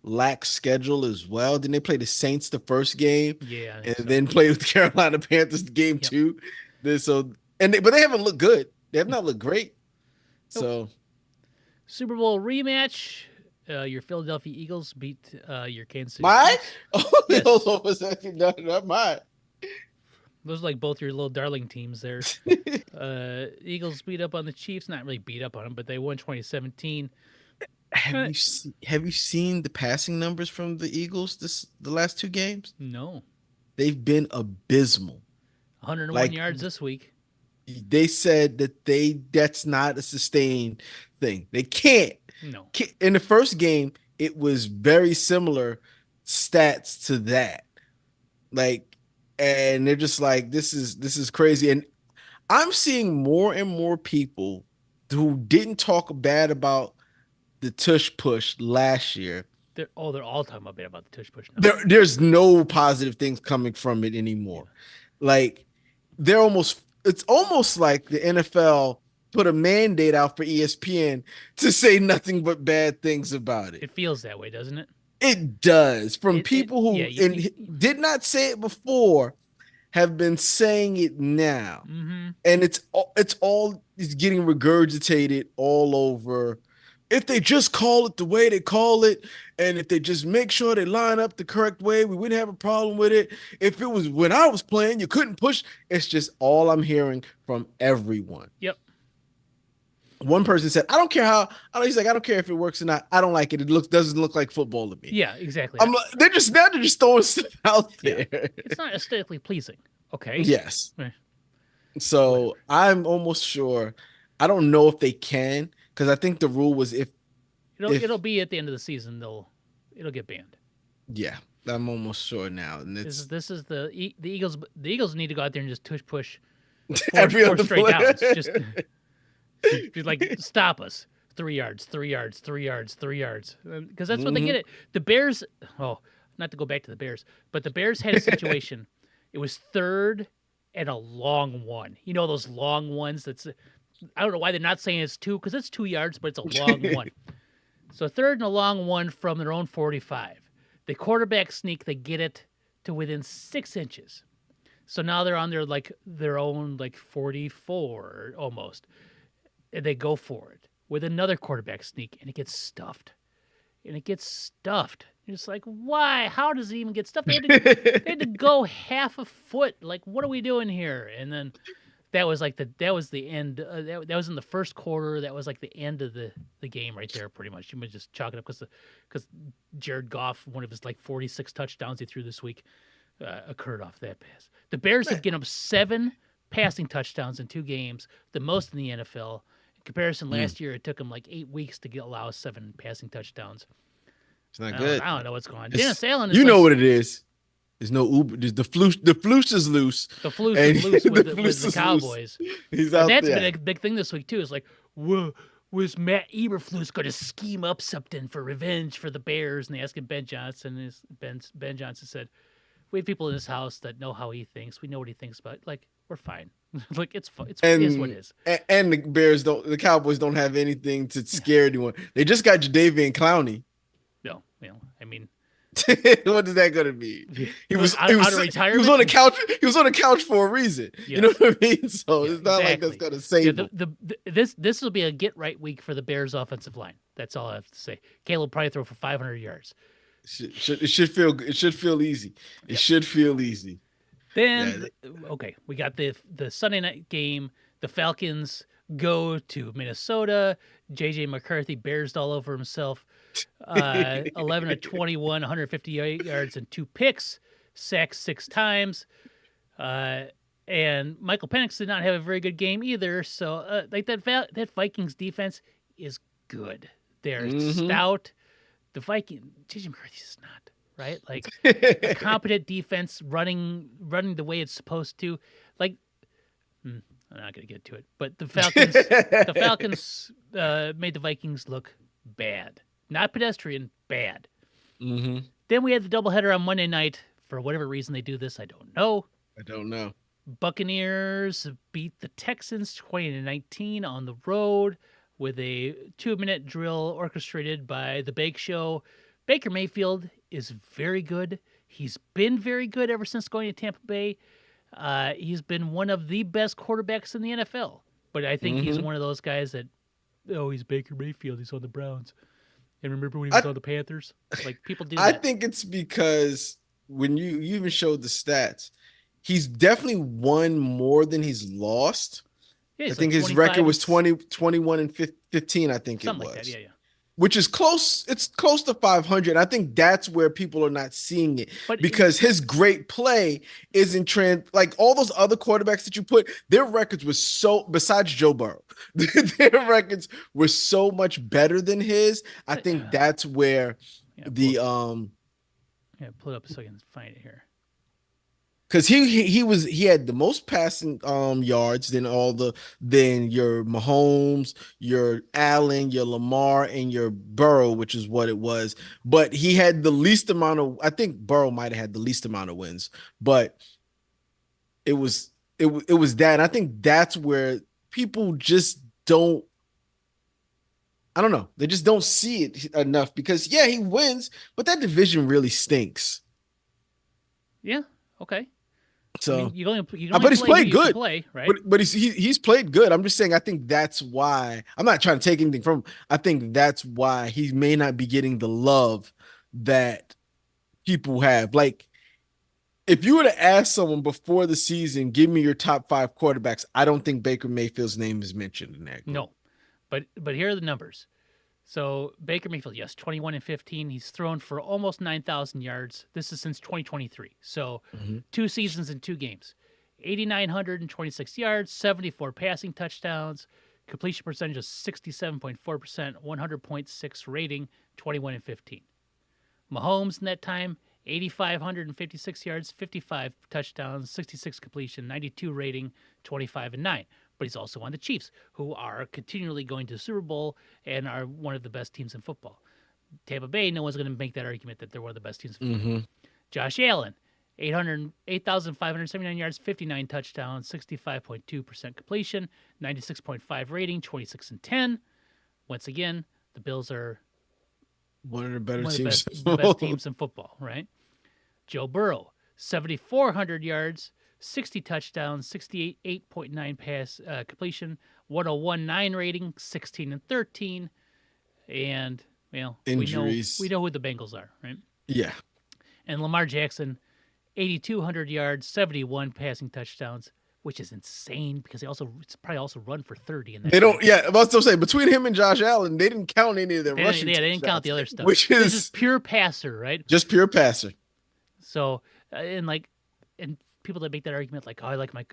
lax schedule as well. Then they played the Saints the first game, Yeah, I think and so. then played with the Carolina Panthers game Yep. 2. But they haven't looked good. They have not looked great. So Super Bowl rematch. Your Philadelphia Eagles beat your Kansas City mine? Chiefs. Oh, Yes. hold on for a second. No, not mine. Those are like both your little darling teams there. Eagles beat up on the Chiefs. Not really beat up on them, but they won 2017. Have you seen the passing numbers from the Eagles the last 2 games? No. They've been abysmal. 101 Like- yards this week. They said that that's not a sustained thing. They can't. No. In the first game, it was very similar stats to that. Like, and they're just like, this is crazy. And I'm seeing more and more people who didn't talk bad about the tush push last year. They're all talking about the tush push now. There's no positive things coming from it anymore. Like, it's almost like the NFL put a mandate out for ESPN to say nothing but bad things about it. It feels that way, doesn't it? It does. From It- people who yeah, you- did not say it before have been saying it now. Mm-hmm. And it's getting regurgitated all over. If they just call it the way they call it, and if they just make sure they line up the correct way, we wouldn't have a problem with it. If it was when I was playing, you couldn't push. It's just all I'm hearing from everyone. Yep. One person said, "I don't care how." He's like, "I don't care if it works or not. I don't like it. It doesn't look like football to me." Yeah, exactly. I'm like, they're just throwing stuff out Yeah. there. It's not aesthetically pleasing. Okay. Yes. Eh. So I'm almost sure. I don't know if they can, because I think the rule was if It'll be at the end of the season. It'll get banned. yeah. I'm almost sure now, and it's This is the Eagles. The Eagles need to go out there and just tush push every four other straight player. downs. Just like stop us. 3 yards, 3 yards, 3 yards, 3 yards. Because that's what they get it. The Bears. Oh, not to go back to the Bears, but the Bears had a situation. It was 3rd and a long one. You know those long ones. I don't know why they're not saying it's 2, because it's 2 yards, but it's a long one. So 3rd and a long one from their own 45. The quarterback sneak. They get it to within 6 inches. So now they're on their own 44 almost. And they go for it with another quarterback sneak, and it gets stuffed. You're just like, why? How does it even get stuffed? They had to go half a foot. Like, what are we doing here? And then that was like that was the end. That was in the first quarter. That was like the end of the game right there, pretty much. You might just chalk it up because Jared Goff, one of his like 46 touchdowns he threw this week, occurred off that pass. The Bears Man, have given up 7 passing touchdowns in 2 games, the most in the NFL. In comparison, mm, last year it took them like 8 weeks to allow 7 passing touchdowns. it's not good. I don't know what's going on. It's Dennis Allen is you like know what it is. There's no Uber. There's the floosh is loose, the Flus and is loose the with floosh the is loose. Cowboys, He's and out that's been there. a big thing this week too. Is like, whoa, was Matt Eberflus going to scheme up something for revenge for the Bears? And they asked him Ben Johnson, and Ben Johnson said, "We have people in this house that know how he thinks. We know what he thinks about. Like, we're fine. Like, it is what it is." And the Cowboys don't have anything to Yeah. scare anyone. They just got Jadeveon Clowney. No, I mean, What is that gonna be? He was out, he out of was he retirement. was on the couch. He was on the couch for a reason. You know Yes. what I mean? So Yeah, it's not like that's exactly. gonna save him. This will be a get right week for the Bears offensive line. That's all I have to say. Caleb will probably throw for 500 yards. It should feel easy. It Yep. should feel easy. Yeah. Then okay, we got the Sunday night game. The Falcons go to Minnesota. JJ McCarthy bears all over himself. 11 of 21, 158 yards and 2 picks, sacked 6 times. And Michael Penix did not have a very good game either. So like that Vikings defense is good. They're Mhm. stout. The JJ McCarthy is not right. Like a competent defense running the way it's supposed to. Like I'm not gonna get to it, but the Falcons made the Vikings look bad, not pedestrian, bad. Mhm. Then we had the doubleheader on Monday night. For whatever reason they do this, I don't know. I don't know. Buccaneers beat the Texans 20-19 on the road with a 2-minute drill orchestrated by the Bake Show. Baker Mayfield is very good. He's been very good ever since going to Tampa Bay. He's been one of the best quarterbacks in the NFL. But I think he's Mhm. one of those guys that, oh, he's Baker Mayfield. He's on the Browns. And remember when he was I on the Panthers? Like, people do I that. think it's because when you even showed the stats, he's definitely won more than he's lost. Yeah, I he's think like his record 25 was 20, 21 and 15, I think it something like that. was. Yeah. Which is close. It's close to 500. I think that's where people are not seeing it But because his great play isn't trend like all those other quarterbacks that you put. Their records were so besides Joe Burrow, their records were so much better than his. I think that's where yeah, the pull it up so I can find it here. because he had the most passing yards than your Mahomes, your Allen, your Lamar, and your Burrow, which is what it was. But he had the least amount of. I think Burrow might have had the least amount of wins, but it was that. And I think that's where people just don't. I don't know. They just don't see it enough because yeah, he wins, but that division really stinks. Yeah. Okay. I mean, So. you can only But he's play who played you can good. play, right? But he's played good. I'm just saying I think that's why I'm not trying to take anything from him. I think that's why he may not be getting the love that people have. Like if you were to ask someone before the season, give me your top 5 quarterbacks, I don't think Baker Mayfield's name is mentioned in that group. No. But here are the numbers. So Baker Mayfield, yes, 21 and 15. He's thrown for almost 9,000 yards. This is since 2023. So 2 seasons and 2 games. 8,926 yards, 74 passing touchdowns, completion percentage of 67.4%, 100.6 rating, 21 and 15. Mahomes in that time, 8,556 yards, 55 touchdowns, 66 completion, 92 rating, 25 and 9. But he's also on the Chiefs, who are continually going to the Super Bowl and are one of the best teams in football. Tampa Bay, no one's going to make that argument that they're one of the best teams in football. Josh Allen, 8,579 yards, 59 touchdowns, 65.2% completion, 96.5 rating, 26 and 10. Once again, the Bills are One of the better one of teams. the best teams in football, right? Joe Burrow, 7,400 yards, 60 touchdowns, 68.9 pass completion, 101.9 rating, 16 and 13, and Injuries. we know who the Bengals are, right? Yeah. And Lamar Jackson, 8,200 yards, 71 passing touchdowns, which is insane because it's probably also run for 30 in that They game. don't. Yeah, I was still saying between him and Josh Allen, they didn't count any of their rushing They didn't count touchdowns, the other stuff. which This is is pure passer, right? just pure passer. So and people that make that argument like, oh, I like my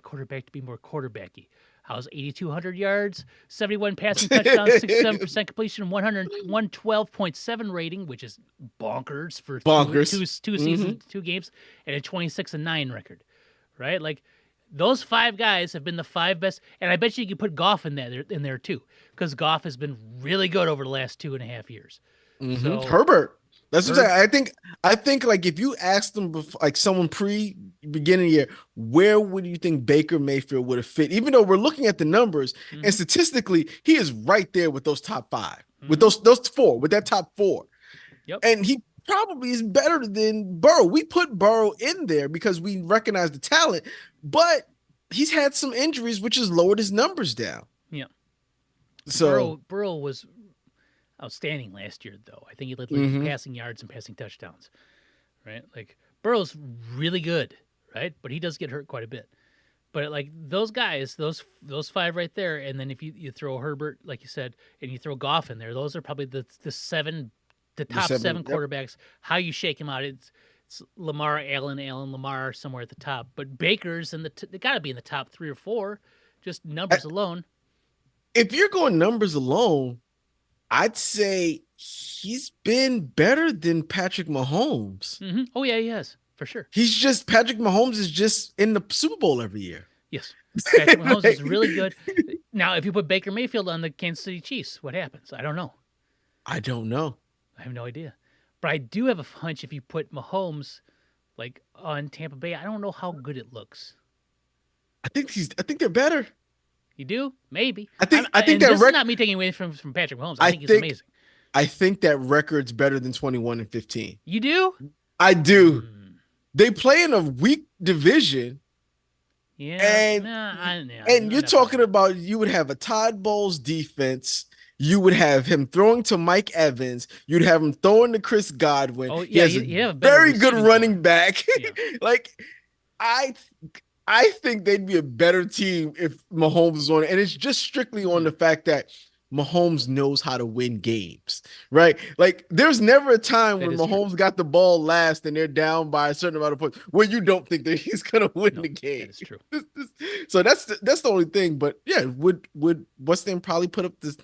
quarterback to be more quarterbacky. How's 8,200 yards, 71 passing touchdowns, 67% completion, 112.7 rating, which is bonkers for Bonkers. two seasons, 2 games, and a 26-9 record, right? Like those 5 guys have been the 5 best, and I bet you could put Goff in there too, because Goff has been really good over the last 2.5 years. So Herbert. That's what I'm saying. I think like if you asked them before, like someone pre-beginning year, where would you think Baker Mayfield would have fit? Even though we're looking at the numbers and statistically, he is right there with those top 5, with those 4, with that top 4. Yep. And he probably is better than Burrow. We put Burrow in there because we recognize the talent, but he's had some injuries, which has lowered his numbers down. Yeah. So Burrow was outstanding last year, though. I think he led passing yards and passing touchdowns, right? Like Burrow's really good, right? But he does get hurt quite a bit. But like those guys, those 5 right there, and then if you throw Herbert, like you said, and you throw Goff in there, those are probably the top 7 quarterbacks. How you shake them out, it's Lamar, Allen, Lamar somewhere at the top. But Baker's they got to be in the top 3 or 4, just numbers alone. If you're going numbers alone, I'd say he's been better than Patrick Mahomes. Mm-hmm. Oh, yeah, he has, for sure. Patrick Mahomes is just in the Super Bowl every year. Yes. Patrick Mahomes is really good. Now, if you put Baker Mayfield on the Kansas City Chiefs, what happens? I don't know. I don't know. I have no idea. But I do have a hunch if you put Mahomes like on Tampa Bay, I don't know how good it looks. I think they're better. You do? Maybe. I think that this is not me taking away from Patrick Mahomes. I think he's amazing. I think that record's better than 21-15. You do? I do. They play in a weak division. Yeah. And you're talking about you would have a Todd Bowles defense. You would have him throwing to Mike Evans. You'd have him throwing to Chris Godwin. Oh, yeah, he has a very good running back. Yeah. Like, I think they'd be a better team if Mahomes was on it. And it's just strictly on the fact that Mahomes knows how to win games, right? Like, there's never a time when Mahomes got the ball last and they're down by a certain amount of points where you don't think that he's going to win the game. That's true. So that's the only thing. But yeah, would what's name probably put up this?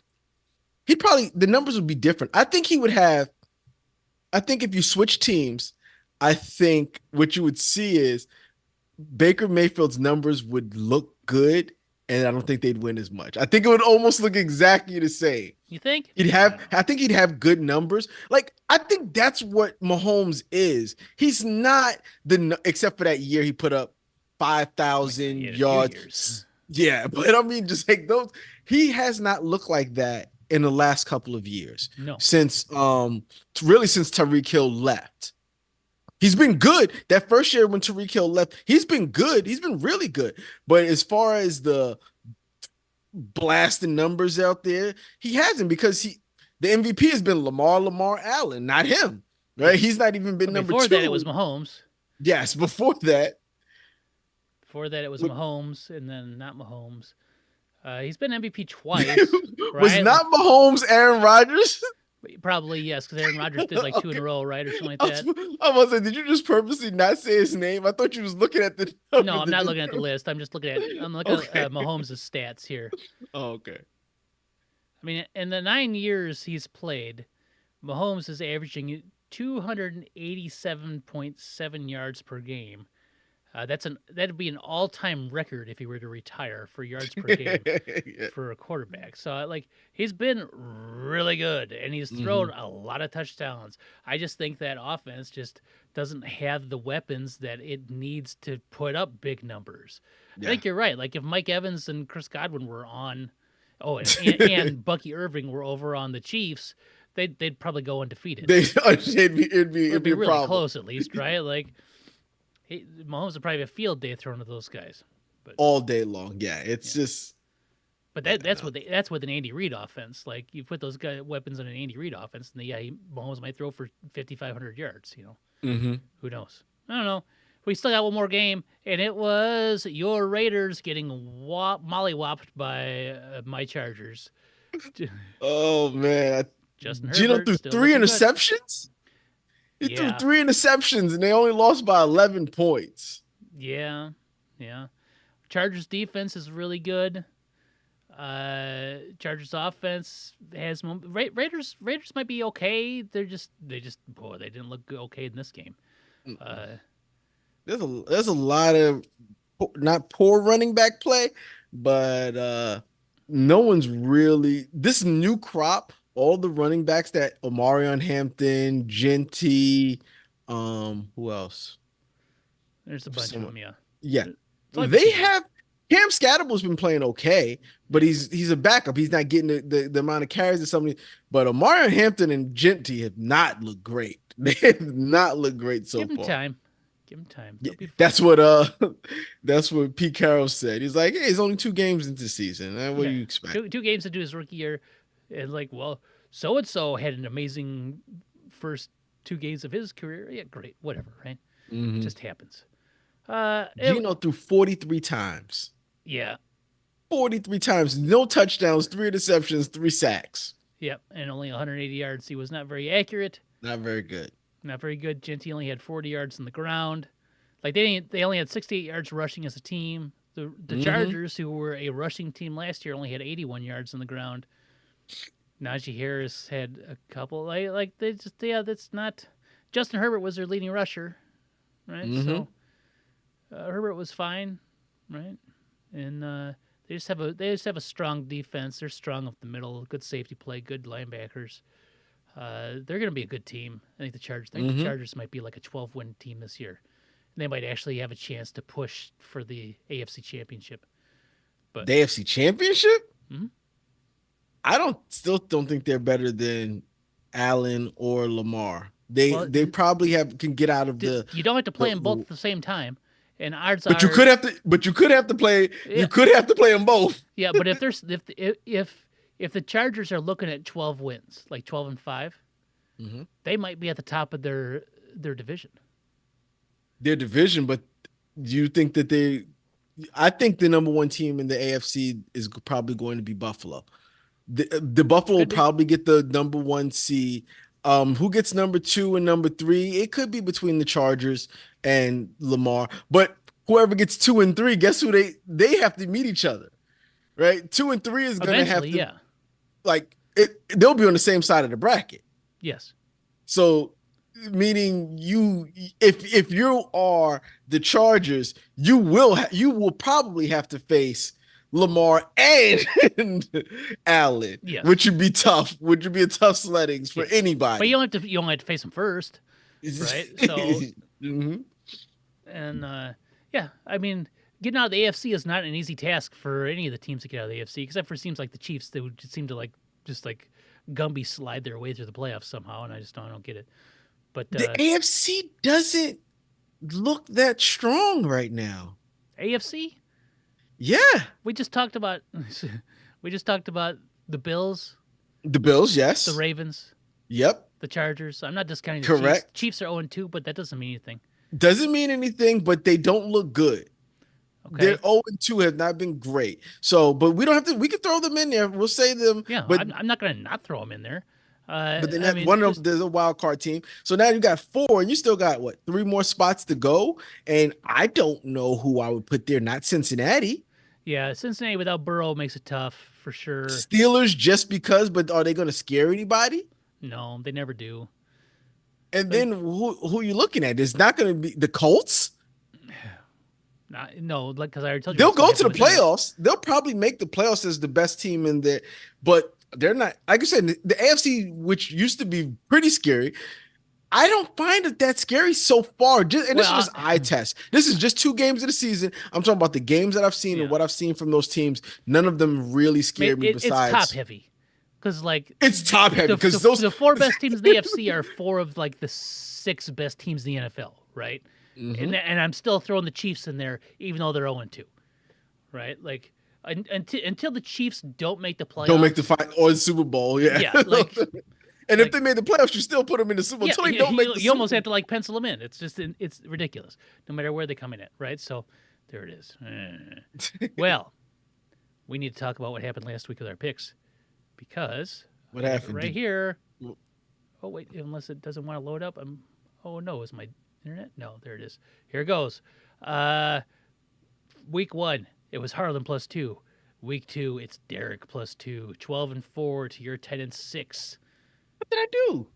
The numbers would be different. I think if you switch teams, I think what you would see is Baker Mayfield's numbers would look good, and I don't think they'd win as much. I think it would almost look exactly the same. You think? I think he'd have good numbers. Like, I think that's what Mahomes is. He's not except for that year he put up 5,000 yards. Yeah, but I mean, just like those, he has not looked like that in the last couple of years. No. Since Tyreek Hill left. He's been good. That first year when Tyreek Hill left, he's been good. He's been really good. But as far as the blasting numbers out there, he hasn't, because the MVP has been Lamar Allen, not him. Right? He's not even been number 2. Before that, it was Mahomes. Yes, before that. Before that, it was Mahomes, and then not Mahomes. He's been MVP twice. Right? Was not Mahomes Aaron Rodgers? Probably, yes, because Aaron Rodgers did like 2 in a row, right, or something like that. I was like, did you just purposely not say his name? I thought you was looking at the. No, I'm not looking at the list. I'm just looking at Mahomes' stats here. Oh, okay. I mean, in the 9 years he's played, Mahomes is averaging 287.7 yards per game. That'd be an all-time record if he were to retire for yards per game for a quarterback. So like, he's been really good, and he's thrown a lot of touchdowns. I just think that offense just doesn't have the weapons that it needs to put up big numbers. Yeah. I think you're right. Like, if Mike Evans and Chris Godwin were on, and Bucky Irving were over on the Chiefs, they'd probably go undefeated. It'd be a really problem. Close, at least, right? Like, Mahomes would probably have a field day thrown to those guys, but all day long. Yeah, it's just. But that's with an Andy Reid offense. Like, you put those weapons on an Andy Reid offense, and Mahomes might throw for 5,500 yards. You know, who knows? I don't know. We still got one more game, and it was your Raiders getting mollywopped by my Chargers. Oh man, Justin Gino Herbert threw still three looking good. interceptions. He threw Yeah, 3 interceptions, and they only lost by 11 points. yeah, yeah. Chargers defense is really good. Chargers offense has Raiders might be okay. They just boy they didn't look okay in this game. Mm-mm. Uh, There's a lot of not poor running back play, but no one's really this new crop. All the running backs that Omarion Hampton, Genty, who else? there's a bunch of Someone, them. Yeah, yeah, it's only been they 2 games. have. Cam Scattable's been playing okay, but Yeah, he's a backup. He's not getting the amount of carries that somebody. But Omarion Hampton and Genty have not looked great. They have not looked great so give him far. time. Give him time. Yeah, They'll be fine. that's what that's what Pete Carroll said. He's like, hey, it's only 2 games into the season. What do Yeah, you expect? two games into his rookie year, and like, well, so and so had an amazing first 2 games of his career. Yeah, great, whatever, right? It Hmm. just happens. Gino threw 43 times. Yeah, 43 times, no touchdowns, 3 interceptions, 3 sacks. yep, and only 180 yards. He was not very accurate, Not very good. not very good. Genty only had 40 yards on the ground. Like they only had 68 yards rushing as a team. The Hmm. Chargers, who were a rushing team last year, only had 81 yards on the ground. Najee Harris had a couple. Like they just yeah, that's not. Justin Herbert was their leading rusher, right? Hmm. So Herbert was fine, right? And they just have a strong defense. They're strong up the middle, good safety play, good linebackers. They're going to be a good team. I think the Hmm. Chargers might be like a 12-win team this year. And they might actually have a chance to push for the AFC Championship. But The AFC Championship? mhm. I don't think they're better than Allen or Lamar. They well, they probably have can get out of you don't have to play them both the at the same time. And odds but you are, could have to play yeah, them both. yeah. But if the Chargers are looking at 12 wins, like 12-5, Hmm. they might be at the top of their division. Their division, but do you think that I think the number one team in the AFC is probably going to be Buffalo. The Buffalo will Could be. probably get the number one seed. Who gets number two and number three? It could be between the Chargers and Lamar, but whoever gets two and three, guess who they have to meet each other, right? Two and three is gonna have Eventually, to yeah. like it. They'll be on the same side of the bracket. Yes. So meaning if you are the Chargers, you will probably have to face Lamar and Allen, Yes. which would be tough, which would be a tough sleddings for Yes. But anybody. you only have to face them first, right? So Mhm. and yeah, I mean, getting out of the AFC is not an easy task for any of the teams to get out of the AFC, except for seems like the Chiefs. They would just seem to just like Gumby slide their way through the playoffs somehow, and I don't get it. But The AFC doesn't look that strong right now. AFC, Yeah. we just talked about we just talked about the Bills, The Bills, the yes. Ravens, Yep. the Chargers. I'm not discounting the Chiefs. Correct. Chiefs are 0-2, but that doesn't mean anything. Doesn't mean anything, but they don't look good. Their Okay. 0 and 2 have not been great. So, but we don't have to, we can throw them in there. We'll say them, Yeah, but I'm not going to not throw them in there. then I that mean, one of them, just there's a wild card team. So now you got four, and you still got what, 3 more spots to go. And I don't know who I would put there. Not Cincinnati. yeah, Cincinnati without Burrow makes it tough for sure. Steelers just because, but are they going to scare anybody? No, they never do. And Like, then who are you looking at? It's not going to be the Colts. no, like because I already told you They'll what's going go to to happen the with them. playoffs. They'll probably make the playoffs as the best team in there, but they're not. Like I said, the AFC, which used to be pretty scary, I don't find it that scary so far. And this is Well, just eye test. This is just 2 games of the season. I'm talking about the games that I've seen and yeah, what I've seen from those teams. None of them really scared me. it's top Besides, heavy because like it's top heavy because those. the 4 best teams in the AFC are 4 of like the 6 best teams in the NFL, right? Mhm. And I'm still throwing the Chiefs in there, even though they're 0-2, right? Like until the Chiefs don't make the Don't make the playoffs, fight or the Super Bowl. Yeah. yeah, like And if Like, they made the playoffs, you still put them in the Super Bowl yeah, until they don't make the you almost Super have to like pencil them in. It's just it's ridiculous, no matter where they come in at, right? So there it is. Well, we need to talk about what happened last week with our picks because What I have it happened? right here. Oh wait, unless it doesn't want to load up. Oh no, is my internet? No, there it is. Here it goes. Week 1, it was Harland +2. Week 2, it's Derek +2. 12-4 to your 10-6. What did I do?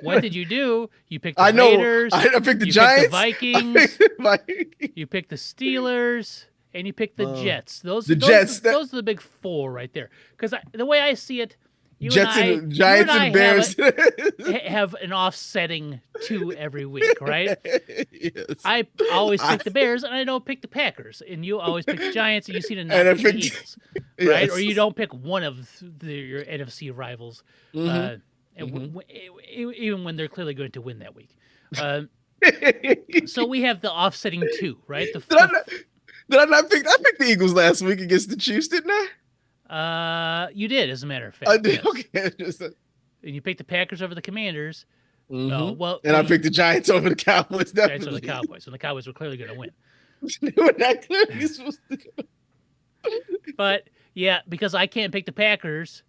What did you do? You picked the I know. Raiders. I picked the you Giants. Picked the Vikings. I picked the Vikings. You picked the Steelers. And you picked the Jets. Those Jets. Those are the big 4 right there. Because the way I see it, Jets and the Giants and Bears have an offsetting 2 every week, right? Yes. I always pick the Bears, and I don't pick the Packers. And you always pick the Giants, and you see the Eagles, right? Yes. Or you don't pick one of your NFC rivals, Mm-hmm. even when they're clearly going to win that week. So we have the offsetting 2, right? Did I not pick? I picked the Eagles last week against the Chiefs, didn't I? You did, as a matter of fact. I did. Yes. Okay. And you picked the Packers over the Commanders. Mm-hmm. Well, and I picked the Giants over the Cowboys. Definitely. Giants over the Cowboys, and the Cowboys were clearly going to win. They were not clearly supposed to. But yeah, because I can't pick the Packers,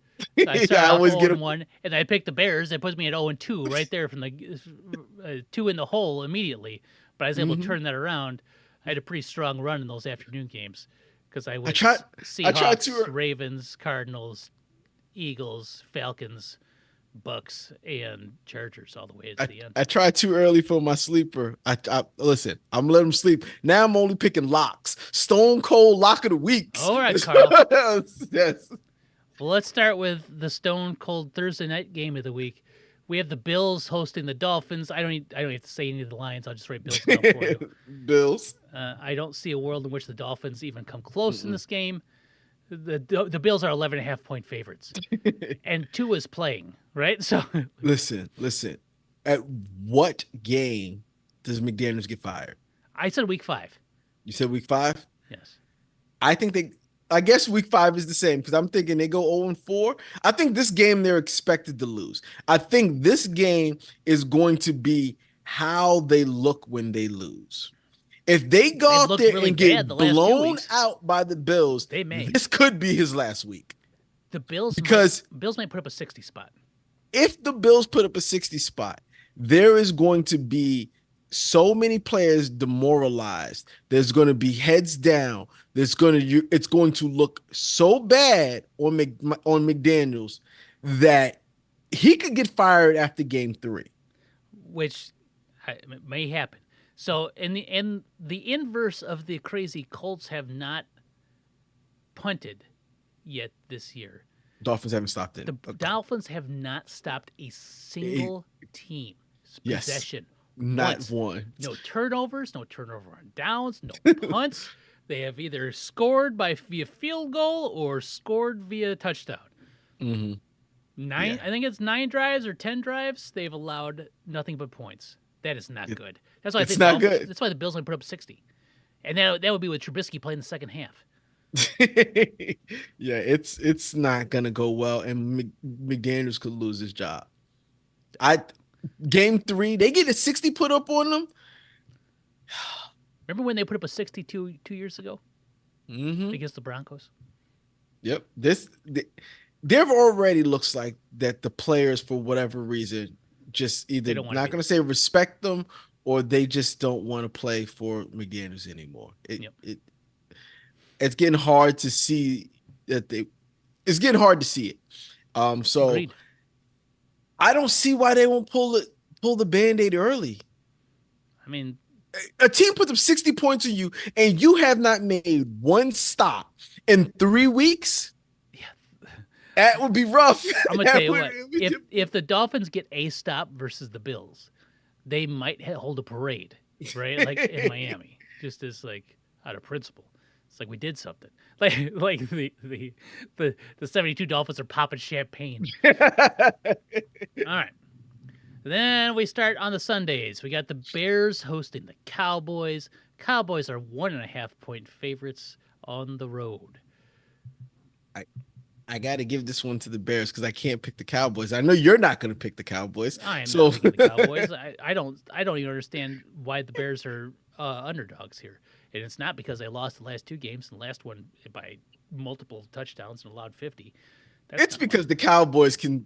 I start I off always get 0-1, and I pick the Bears. That puts me at 0-2 right there from the 2 in the hole immediately. But I was able to turn that around. I had a pretty strong run in those afternoon games because I was Seahawks, Ravens, Cardinals, Eagles, Falcons, Bucks, and Chargers all the way to the end. I tried too early for my sleeper. I listen. I'm letting him sleep. Now I'm only picking locks. Stone cold lock of the week. All right, Carl. Yes. Well, let's start with the stone cold Thursday night game of the week. We have the Bills hosting the Dolphins. I don't have to say any of the lines. I'll just write Bills down for you. Bills. I don't see a world in which the Dolphins even come close in this game. The Bills are 11.5-point favorites, and Tua is playing, right? So listen. At what game does McDaniels get fired? I said week 5. You said week 5? Yes. I guess week 5 is the same because I'm thinking they go 0-4. I think this game they're expected to lose. I think this game is going to be how they look when they lose. If they go out there and get blown out by the Bills, this could be his last week. The Bills might put up a 60 spot. If the Bills put up a 60 spot, there is going to be so many players demoralized. There's going to be heads down. It's going to look so bad on McDaniels that he could get fired after game 3, which may happen. So in the inverse of the crazy Colts have not punted yet this year. Dolphins haven't stopped it. The Dolphins have not stopped a single team possession. Not one. No turnovers, no turnover on downs, no punts. They have either scored via field goal or scored via touchdown. Mm-hmm. I think it's 9 drives or 10 drives. They've allowed nothing but points. That is not good. That's why I think not good. That's why the Bills only put up 60, and that would be with Trubisky playing the second half. Yeah, it's not gonna go well, and McDaniels could lose his job. Game 3, they get a 60 put up on them. Remember when they put up a 62 2 years ago against the Broncos? Yep. There already looks like that the players, for whatever reason, just either not going to say respect them or they just don't want to play for McDaniels anymore. It's getting hard to see that it's getting hard to see it. So agreed. I don't see why they won't pull the Band-Aid early. I mean, a team puts up 60 points on you and you have not made one stop in 3 weeks. Yeah. That would be rough. I'm going to tell you what, if the Dolphins get a stop versus the Bills, they might hold a parade, right? Like in Miami, just as like out of principle. It's like we did something. Like the 72 Dolphins are popping champagne. All right. Then we start on the Sundays. We got the Bears hosting the Cowboys. Cowboys are 1.5-point favorites on the road. I got to give this one to the Bears because I can't pick the Cowboys. I know you're not going to pick the Cowboys. I am not So picking the Cowboys. I don't even understand why the Bears are underdogs here, and it's not because they lost the last two games and the last one by multiple touchdowns and allowed 50. That's it's not why. because the Cowboys can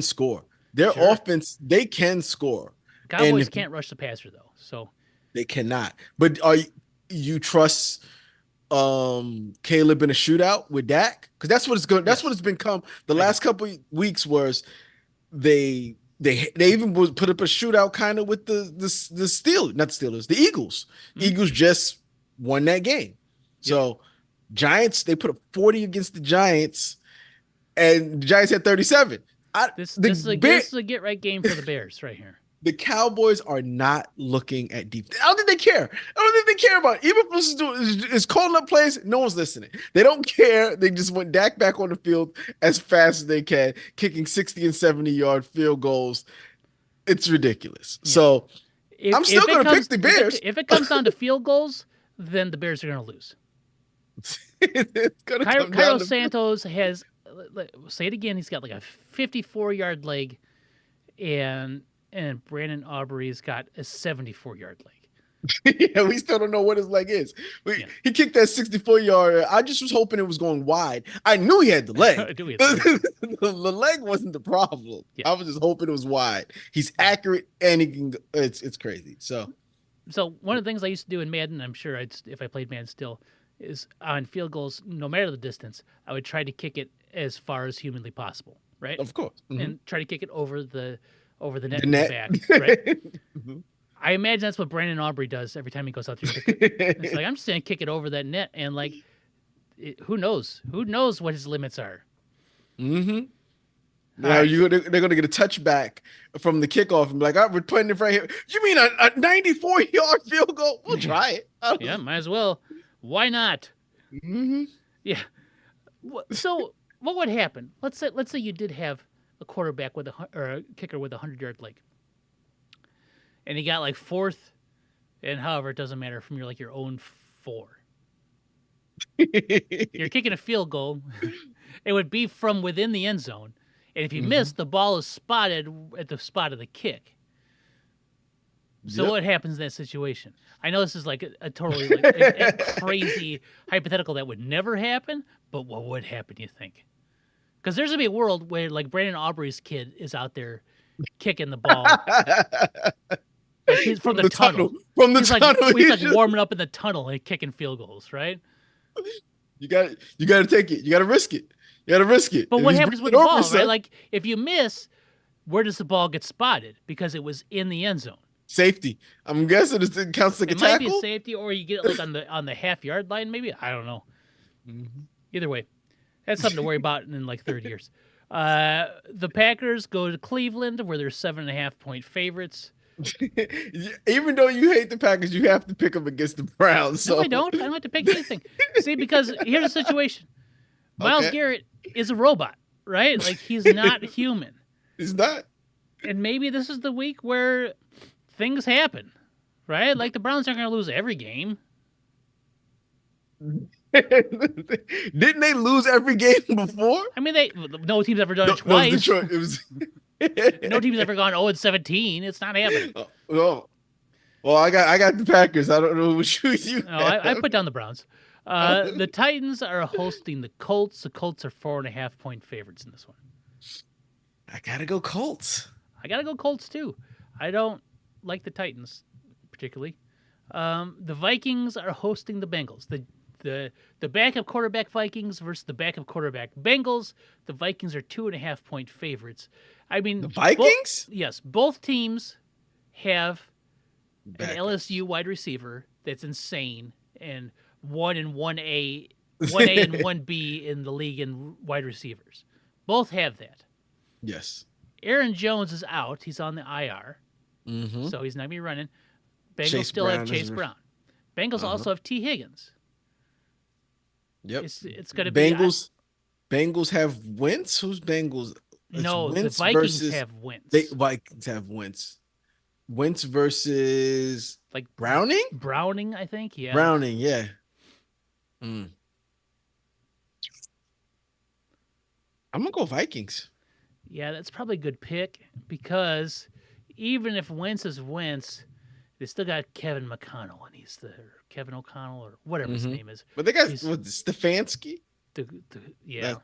score. Their Sure, offense, they can score. And Cowboys if can't rush the passer though, so they cannot. But are you trust Caleb in a shootout with Dak? Because that's what yes, it's become the I do. last couple of weeks was they even put up a shootout kind of with the Steelers, not the Steelers, the Eagles. Mhm. Eagles just won that game. Yep. So Giants, they put up 40 against the Giants, and the Giants had 37. This The this is a Bear, this is a get right game for the Bears right here. the Cowboys are not looking at defense. I don't think they care. I don't think they care about it. Even if this is calling up plays, no one's listening. They don't care. They just want Dak back on the field as fast as they can, kicking 60 and 70-yard field goals. It's ridiculous. Yeah. So If I'm still if it going to pick comes the if it Bears. if it comes down to field goals, then the Bears are going to lose. It's going to come Cairo down to Santos has say it again. He's got like a 54-yard leg, and Brandon Aubrey's got a 74-yard leg. yeah, we still don't know what his leg is. Yeah, He kicked that 64-yard. I just was hoping it was going wide. I knew he had the leg. do we? The leg wasn't the problem. Yeah. I was just hoping it was wide. He's accurate and he can. It's crazy. So So one of the things I used to do in Madden, I'm sure if I played Madden still, is on field goals, no matter the distance, I would try to kick it as far as humanly possible, right? of course, And try to kick it over the net the in the net. back, right? I imagine that's what Brandon Aubrey does every time he goes out there. It's like I'm just gonna kick it over that net, and like, who knows? Who knows what his limits are? mm-hmm. All Now right. they're going to get a touchback from the kickoff and be like, we're putting it right here. You mean a 94-yard field goal? We'll try it. Yeah, might as well. Why not? Mm-hmm. Yeah. So what would happen? Let's say you did have a quarterback or a kicker with a 100-yard leg, and he got like fourth, and however it doesn't matter from your own 4. You're kicking a field goal. It would be from within the end zone, and if you miss, the ball is spotted at the spot of the kick. So Yep. what happens in that situation? I know this is like a totally a crazy hypothetical that would never happen, but what would happen? You think? Because there's gonna be a world where like Brandon Aubrey's kid is out there kicking the ball. Like he's from the tunnel. From the He's tunnel. he's like warming up in the tunnel and kicking field goals, right? You got to take it. You got to risk it. You got to risk it. But If what he's happens with bringing the it over, ball, right? son, Like if you miss, where does the ball get spotted? Because it was in the end zone. safety. I'm guessing it counts like It a might be a tackle. safety, or you get it like on the half-yard line, maybe. I don't know. Either way, that's something to worry about in like 30 years. The Packers go to Cleveland, where they're 7.5-point favorites. Even though you hate the Packers, you have to pick them against the Browns. So No, I don't. I don't have to pick anything. See, because here's the situation: Myles Okay. Garrett is a robot, right? Like he's not human, It's not. and maybe this is the week where things happen, right? Like the Browns aren't going to lose every game. Didn't they lose every game before? I mean, no team's ever done No, it no, it was twice. Detroit. It was. No team's ever gone 0-17. It's not happening. Oh, well, I got the Packers. I don't know which you No, I have. put down the Browns. The Titans are hosting the Colts. The Colts are 4.5-point favorites in this one. I gotta go Colts. I gotta go Colts too. I don't like the Titans particularly. The Vikings are hosting the Bengals. The backup quarterback Vikings versus the backup quarterback Bengals. The Vikings are 2.5-point favorites. I mean, The Vikings? yes, both teams have an Backups. LSU wide receiver that's insane and 1A and 1B in the league in wide receivers. Both have that. Yes. Aaron Jones is out. He's on the IR, Mm-hmm. so he's not going to be running. Bengals Chase still Brown have is Chase re- Brown. Bengals Uh-huh. also have T. Higgins. Yep. It's going to be Bengals have Wentz. Who's Bengals? It's no. The Wentz Vikings versus have Wentz. Vikings have Wentz. Wentz versus like Browning. Browning, I think. Yeah. Browning, yeah. Mm. I'm gonna go Vikings. Yeah, that's probably a good pick because even if Wentz is Wentz, they still got Kevin McConnell, and he's the or Kevin O'Connell or whatever his Hmm. name is. But they got He's what Stefanski. the yeah, That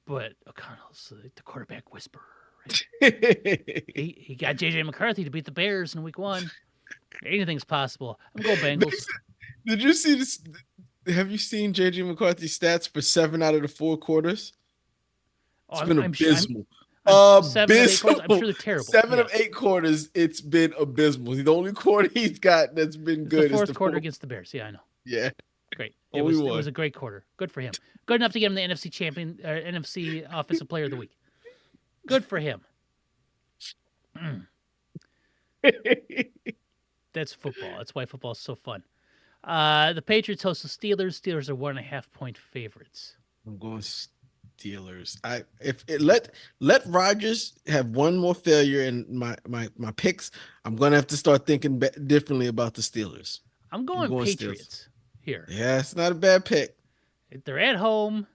but O'Connell's the quarterback whisperer, right? He got JJ McCarthy to beat the Bears in Week 1. Anything's possible. I'm going Bengals. Did you see this? Have you seen JJ McCarthy's stats for 7 out of the 4 quarters? Oh, It's been I'm sure abysmal. 7 of 8 quarters. I'm Abysmal. sure they're terrible. Seven of Yeah, 8 quarters, it's been abysmal. The only quarter he's got that's been it's the good is fourth the quarter fourth. against the Bears. Yeah, I know. Yeah, Great. It only was one. a great quarter. Good for him. Good enough to get him the NFC Offensive Player of the Week. Good for him. Mm, that's football. That's why football is so fun. The Patriots host the Steelers. Steelers are 1.5 point favorites. I'm going Steelers. I if it let Rodgers have one more failure in my picks, I'm gonna have to start thinking differently about the Steelers. I'm I'm going going Steelers. Patriots here. Yeah, it's not a bad pick. They're at home.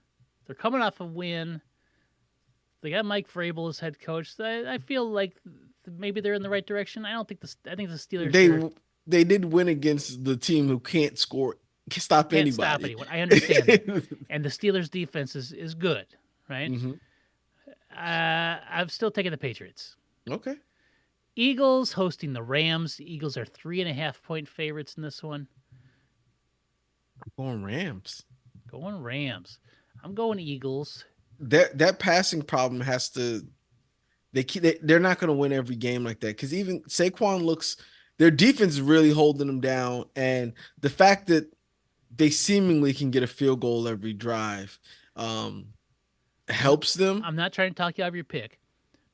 They're coming off a win. They got Mike Vrabel as head coach. So I feel like maybe they're in the right direction. I don't think I think the Steelers They are they did win against the team who can't score, can't stop can't stop anybody. anyone. I understand that, and the Steelers' defense is good, right? Hmm. I'm still taking the Patriots. Okay, Eagles hosting the Rams. The Eagles are 3.5 point favorites in this one. I'm going Rams. Going Rams. I'm going Eagles. That passing problem has to. They're not going to win every game like that because even Saquon looks. Their defense is really holding them down, and the fact that they seemingly can get a field goal every drive um, I'm helps them. I'm not trying to talk you out of your pick,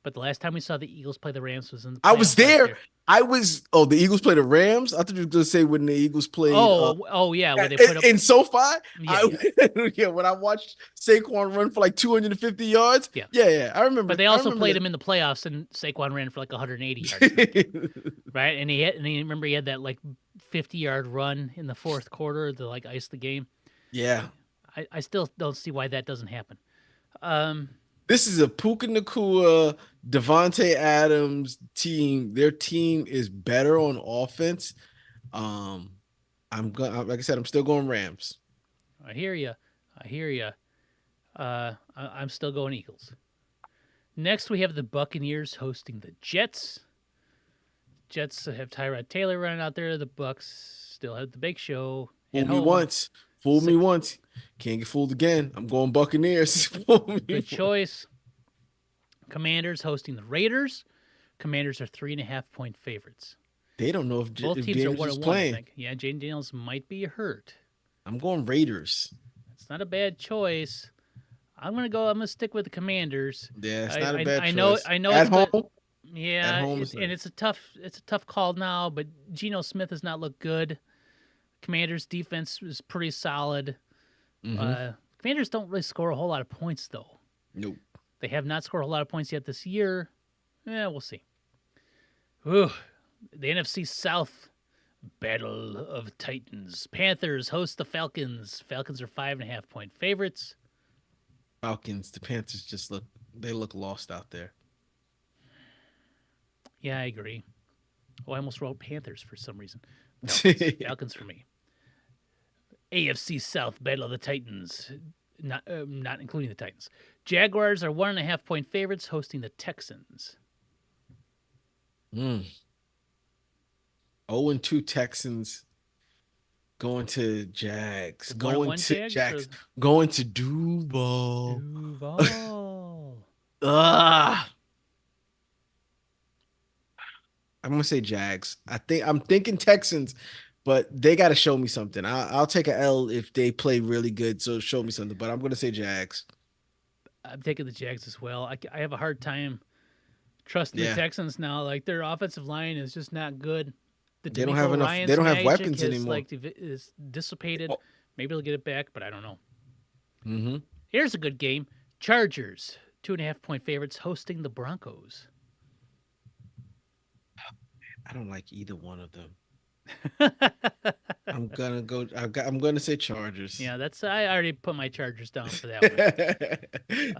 but the last time we saw the Eagles play the Rams was in the I was playoffs last there. year. I was. Oh, the Eagles played the Rams. I thought you were going to say when the Eagles played. Oh yeah, where they put up. In SoFi, Yeah, yeah, yeah, when I watched Saquon run for like 250 yards, yeah. yeah, I remember. But they I also remember played that. him in the playoffs, and Saquon ran for like 180 yards, right? And he remember he had that like 50-yard run in the fourth quarter to like ice the game. Yeah, I still don't see why that doesn't happen. Um, this is a Puka Nakua, Devontae Adams team. Their team is better on offense. Um, I'm going. Like I said, I'm still going Rams. I hear you. I hear you. I'm still going Eagles. Next, we have the Buccaneers hosting the Jets. Jets have Tyrod Taylor running out there. The Bucks still have the Big Show Fool at me home. once, fool me once. Can't get fooled again. I'm going Buccaneers. Good choice. Commanders hosting the Raiders. Commanders are 3.5 point favorites. They don't know Both if teams are Daniels one is and one. I playing. think. Yeah, Jaden Daniels might be hurt. I'm going Raiders. It's not a bad choice. I'm gonna stick with the Commanders. Yeah, it's not a bad I choice. know At it's home, good. Yeah, at home is and it's a tough call now. But Geno Smith has not looked good. Commanders defense is pretty solid. mm-hmm. Commanders don't really score a whole lot of points though. Nope. They have not scored a lot of points yet this year. Yeah, we'll see. Ooh, the NFC South Battle of Titans. Panthers host the Falcons. Falcons are 5.5 point favorites. Falcons. The Panthers just look lost out there. Yeah, I agree. Oh, I almost wrote Panthers for some reason. Falcons, Falcons for me. AFC South Battle of the Titans. Not including the Titans. Jaguars are 1.5 point favorites hosting the Texans. 0-2 Texans going to Jags. The Going 1-1 to Jags. Jags. Going to Duval. Duval. Ah. I'm gonna say Jags. I'm thinking Texans, but they got to show me something. I'll take a L if they play really good. So show me something. But I'm gonna say Jags. I'm taking the Jags as well. I have a hard time trusting the Yeah, Texans now. Like their offensive line is just not good. The they don't have D'Amico enough. Ryan's They don't have magic weapons has anymore. is dissipated. Oh. Maybe they'll get it back, but I don't know. Mm-hmm. Here's a good game: Chargers 2.5 point favorites hosting the Broncos. I don't like either one of them. I'm gonna say Chargers. Yeah, I already put my Chargers down for that one.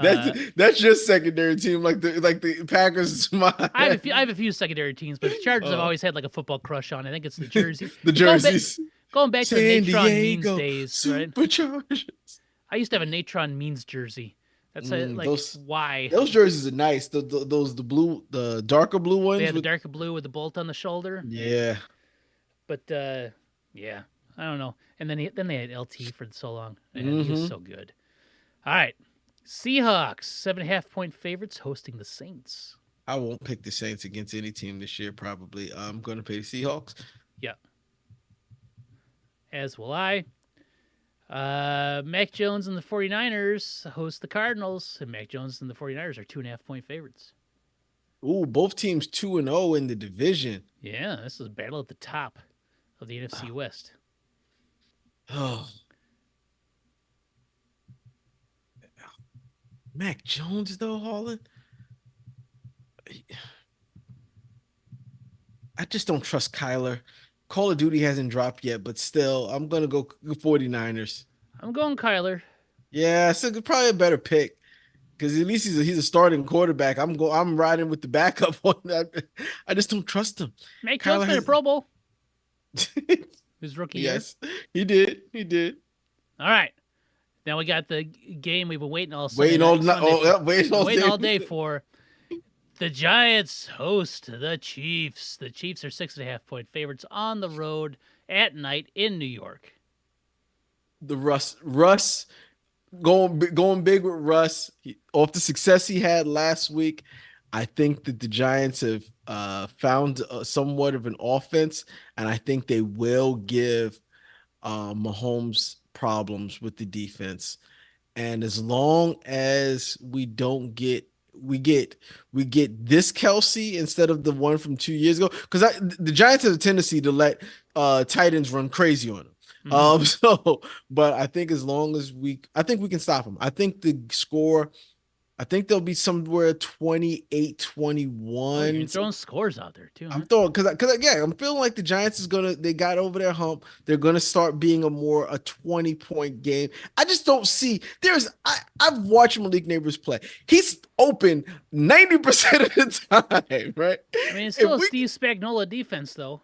that's Uh, that's your secondary team, like the Packers is mine. I have a few secondary teams, but the Chargers have Oh, always had like a football crush on. I think it's the jersey. the jerseys. Going back to the San Natron Means Diego days, right? Superchargers. I used to have a Natron Means jersey. That's like Those why jerseys are nice. The darker blue they ones had the with darker blue with the bolt on the shoulder. yeah. But yeah, I don't know. And then they had LT for so long, and he was Mm-hmm. so good. All right, Seahawks 7.5-point favorites hosting the Saints. I won't pick the Saints against any team this year. Probably, I'm going to pick the Seahawks. Yeah, as will I. Mac Jones and the 49ers host the Cardinals, and Mac Jones and the 49ers are 2.5-point favorites. Ooh, both teams 2-0 in the division. Yeah, this is a battle at the top of the NFC West. Oh, Mac Jones though, Harland. I just don't trust Kyler. Call of Duty hasn't dropped yet, but still, I'm gonna go 49ers. I'm going Kyler. Yeah, it's probably a better pick because at least he's a starting quarterback. I'm riding with the backup on that. I just don't trust him. Mac Jones made a Pro Bowl. His rookie year. Yes, he did. He did. All right. Now we got the game we've been waiting all Waiting all day for. The Giants host the Chiefs. The Chiefs are 6.5-point favorites on the road at night in New York. The Russ going big with Russ off the success he had last week. I think that the Giants have found somewhat of an offense, and I think they will give Mahomes problems with the defense. And as long as we get this Kelsey instead of the one from 2 years ago, because the Giants have a tendency to let tight ends run crazy on them. But I think as long as I think we can stop them. I think the score, I think there'll be somewhere 28-21. You're throwing scores out there too. Huh? I'm throwing because I'm feeling like the Giants they got over their hump. They're gonna start being a 20-point game. I just don't see I've watched Malik Neighbors play. He's open 90% of the time, right? I mean, it's still a Steve Spagnuolo defense though.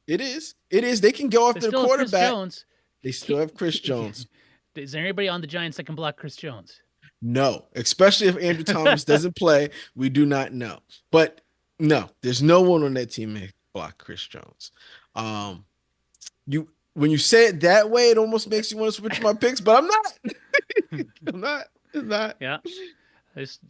It is. They can go after the quarterback. They still have Chris Jones. Is there anybody on the Giants that can block Chris Jones? No, especially if Andrew Thomas doesn't play, we do not know. But no, there's no one on that team that can block Chris Jones. When you say it that way, it almost makes you want to switch my picks, but I'm not. I'm not. Yeah. I just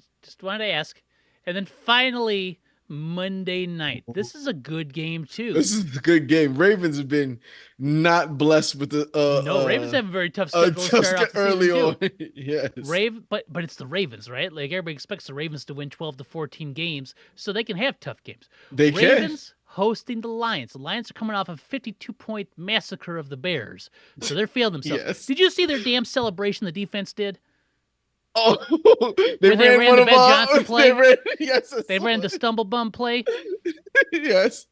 wanted to ask. And then finally, Monday night. This is a good game too. This is a good game. Ravens have been not blessed with the Ravens have a very tough schedule to start off the early season on. Too. Yes. But it's the Ravens, right? Like everybody expects the Ravens to win 12 to 14 games so they can have tough games. Ravens hosting the Lions. The Lions are coming off a 52-point massacre of the Bears. So they're feeling themselves. Yes. Did you see their damn celebration the defense did? Oh, they ran the Ben Johnson play. They ran the funny. stumble bum play. Yes.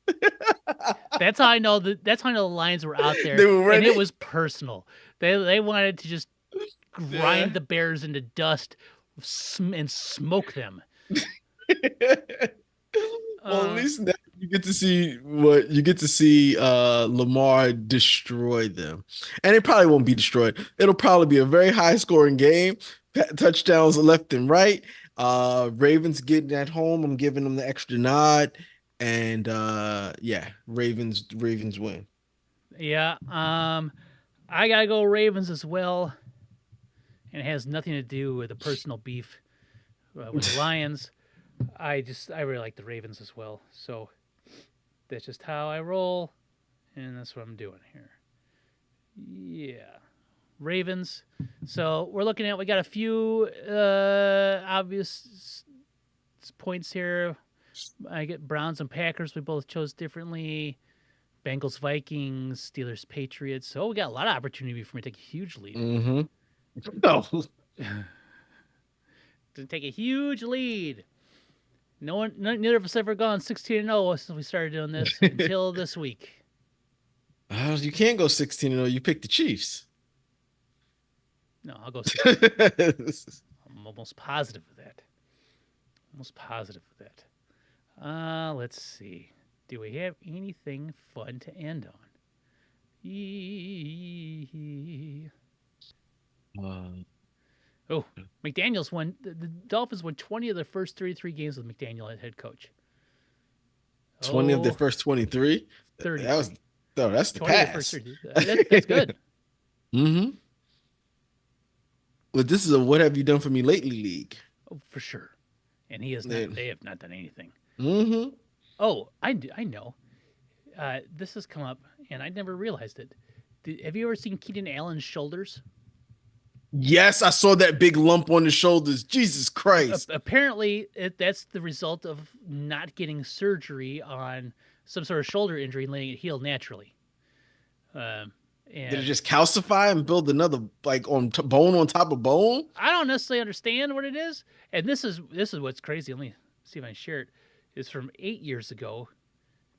That's how I know the Lions were out there. They were ready. And it was personal. They wanted to just grind the Bears into dust and smoke them. Well, at least now you get to see Lamar destroy them. And it probably won't be destroyed. It'll probably be a very high scoring game. Touchdowns left and right. Ravens getting at home. I'm giving them the extra nod. And Ravens win. Yeah. I gotta go Ravens as well. And it has nothing to do with a personal beef with the Lions. I really like the Ravens as well. So that's just how I roll. And that's what I'm doing here. Yeah. Ravens. So we got a few obvious points here. I get Browns and Packers. We both chose differently. Bengals, Vikings, Steelers, Patriots. So we got a lot of opportunity for me to take a huge lead. Mm-hmm. No. To take a huge lead. Neither of us ever gone 16-0 since we started doing this until this week. I you can't go 16-0. You pick the Chiefs. No, I'll go 16. I'm almost positive of that. Almost positive of that. Let's see. Do we have anything fun to end on? Oh, McDaniels won. The Dolphins won 20 of their first 33 games with McDaniel as head coach. 20 of the first 23? 30. That was, no, that's the 20 pass. of the first 30. That's good. Mm-hmm. But this is a what have you done for me lately league. Oh, for sure. And he has not. They have not done anything. Mm-hmm. Oh, I know. This has come up, and I never realized it. Have you ever seen Keenan Allen's shoulders? Yes, I saw that big lump on the shoulders. Jesus Christ. Apparently, that's the result of not getting surgery on some sort of shoulder injury and letting it heal naturally. Did it just calcify and build another bone on top of bone? I don't necessarily understand what it is, and this is what's crazy. Let me see if I can share it. It's from 8 years ago.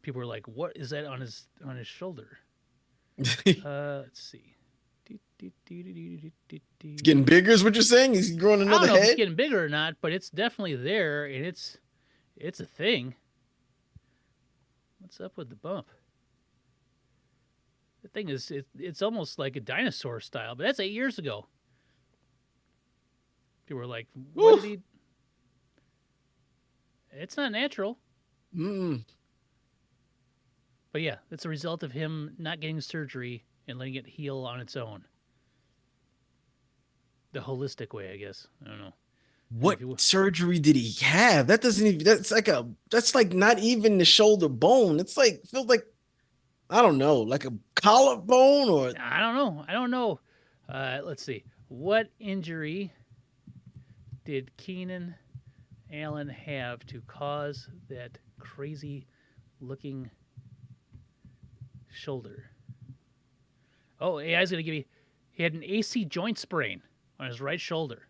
People were like, "What is that on his shoulder?" Let's see. It's getting bigger, is what you're saying? Is he growing another I don't know head? if it's getting bigger or not, but it's definitely there, and it's a thing. What's up with the bump? The thing is, it's almost like a dinosaur style, but that's 8 years ago. People were like, "What did he?" It's not natural. Mm. But yeah, it's a result of him not getting surgery and letting it heal on its own. The holistic way, I guess. I don't know. What surgery did he have? That doesn't even. That's like not even the shoulder bone. It's like feels like, I don't know, like a collarbone or. I don't know. Let's see. What injury did Keenan Allen have to cause that crazy looking shoulder? Oh, AI's going to give you. He had an AC joint sprain on his right shoulder,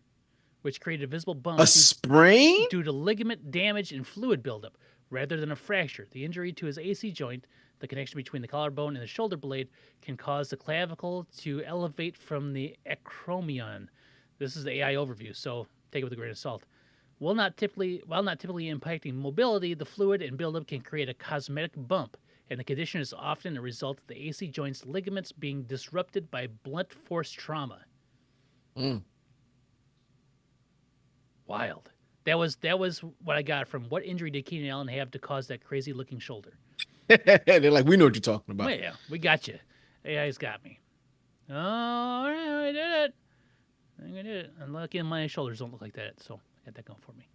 which created a visible bump. A sprain? Due to ligament damage and fluid buildup, rather than a fracture. The injury to his AC joint, the connection between the collarbone and the shoulder blade, can cause the clavicle to elevate from the acromion. This is the AI overview, so take it with a grain of salt. While not typically impacting mobility, the fluid and buildup can create a cosmetic bump, and the condition is often a result of the AC joint's ligaments being disrupted by blunt force trauma. Wild. That was what I got from what injury did Keenan Allen have to cause that crazy looking shoulder? They're like, we know what you're talking about. Well, yeah, we got you. AI's got me. Oh, all right, I did it. I did it. I'm lucky my shoulders don't look like that, so I got that going for me.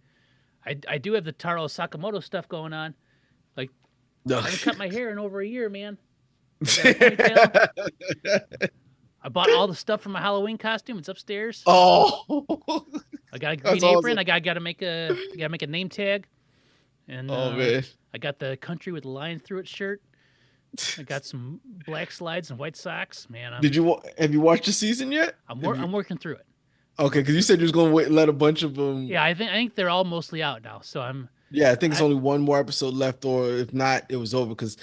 I do have the Taro Sakamoto stuff going on. Like, I haven't cut my hair in over a year, man. I bought all the stuff for my Halloween costume. It's upstairs. Oh, I got a green apron. Awesome. I got to make a name tag. And man, I got the country with the line through it shirt. I got some black slides and white socks. Man, have you watched the season yet? I'm working through it. Okay, because you said you was gonna let a bunch of them. Yeah, I think they're all mostly out now. So Yeah, I think it's only one more episode left, or if not, it was over. Because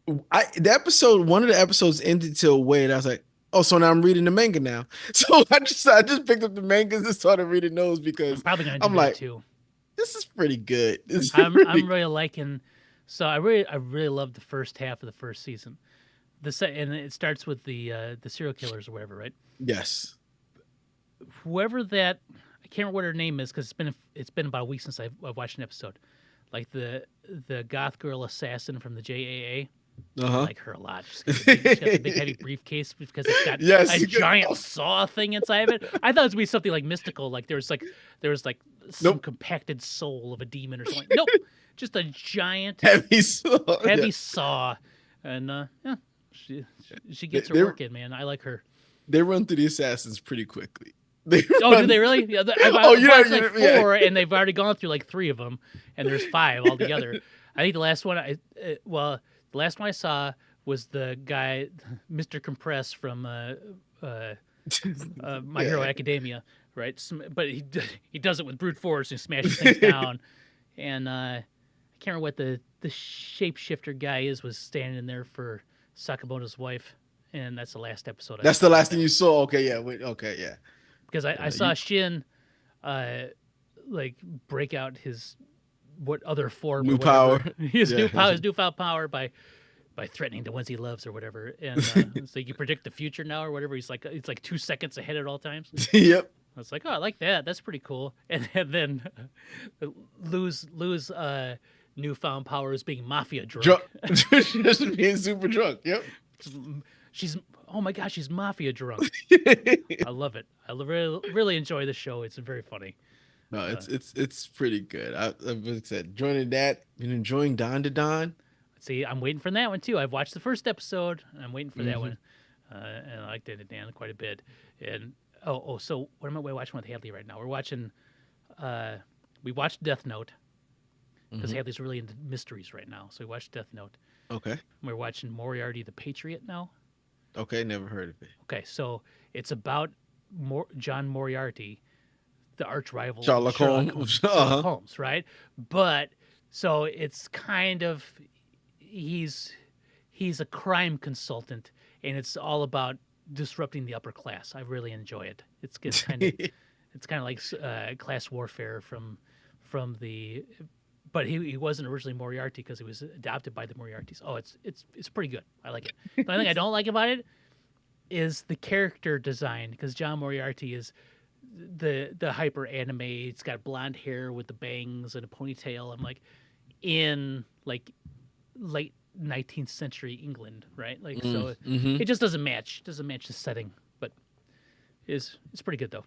one of the episodes ended till Wade. I was like, oh, so now I'm reading the manga now. So I just picked up the mangas and started reading those because I'm probably gonna do that too. This is pretty good. I'm really liking. So I really loved the first half of the first season. And it starts with the serial killers or whatever, right? Yes. Whoever that, I can't remember what her name is because it's been about a week since I've watched an episode. Like the goth girl assassin from the JAA. I like her a lot. She's got the big heavy briefcase because it's got a giant saw thing inside of it. I thought it was gonna be something like mystical, like there was some compacted soul of a demon or something. Nope, just a giant heavy saw, and she gets her work in, man. I like her. They run through the assassins pretty quickly. Do they really? Yeah, I've watched four, and they've already gone through like 3 of them, and there's 5 altogether. I think the last one, the last one I saw was the guy, Mr. Compress from My Hero Academia, right? But he does it with brute force and smashes things down. And I can't remember what the shapeshifter guy was standing there for Sakamoto's wife, and that's the last episode I That's the saw of last thing that. you saw. Okay, yeah. Wait, okay, yeah. Because I saw You Shin, uh, like break out his what other form or new power. whatever his Yeah. newfound power by threatening the ones he loves or whatever, and it's like you predict the future now or whatever. He's like it's like 2 seconds ahead at all times. Yep. I was like, oh, I like that. That's pretty cool. And then lose newfound powers being mafia drunk. Drunk. Just being super drunk. Yep. She's oh my gosh, she's mafia drunk. I love it. I really enjoy the show. It's very funny. No, it's pretty good. I said joining that, been enjoying Don to Don. See, I'm waiting for that one too. I've watched the first episode. And I'm waiting for that Mhm. one, and I liked it, Dan, quite a bit. And so what am I watching with Hadley right now? We're watching. We watched Death Note because Mhm. Hadley's really into mysteries right now. So we watched Death Note. Okay. We're watching Moriarty the Patriot now. Okay, never heard of it. Okay, so it's about John Moriarty, the arch rival of Sherlock Holmes. Sherlock Holmes, right? But so it's kind of he's a crime consultant, and it's all about disrupting the upper class. I really enjoy it. It's kind of like class warfare from the. But he wasn't originally Moriarty because he was adopted by the Moriartys. Oh, it's pretty good. I like it. The only thing I don't like about it is the character design because John Moriarty is the hyper anime. It's got blonde hair with the bangs and a ponytail. I'm like in like late 19th century England, right? Like so Mhm. it just doesn't match. Doesn't match the setting, but it's pretty good though.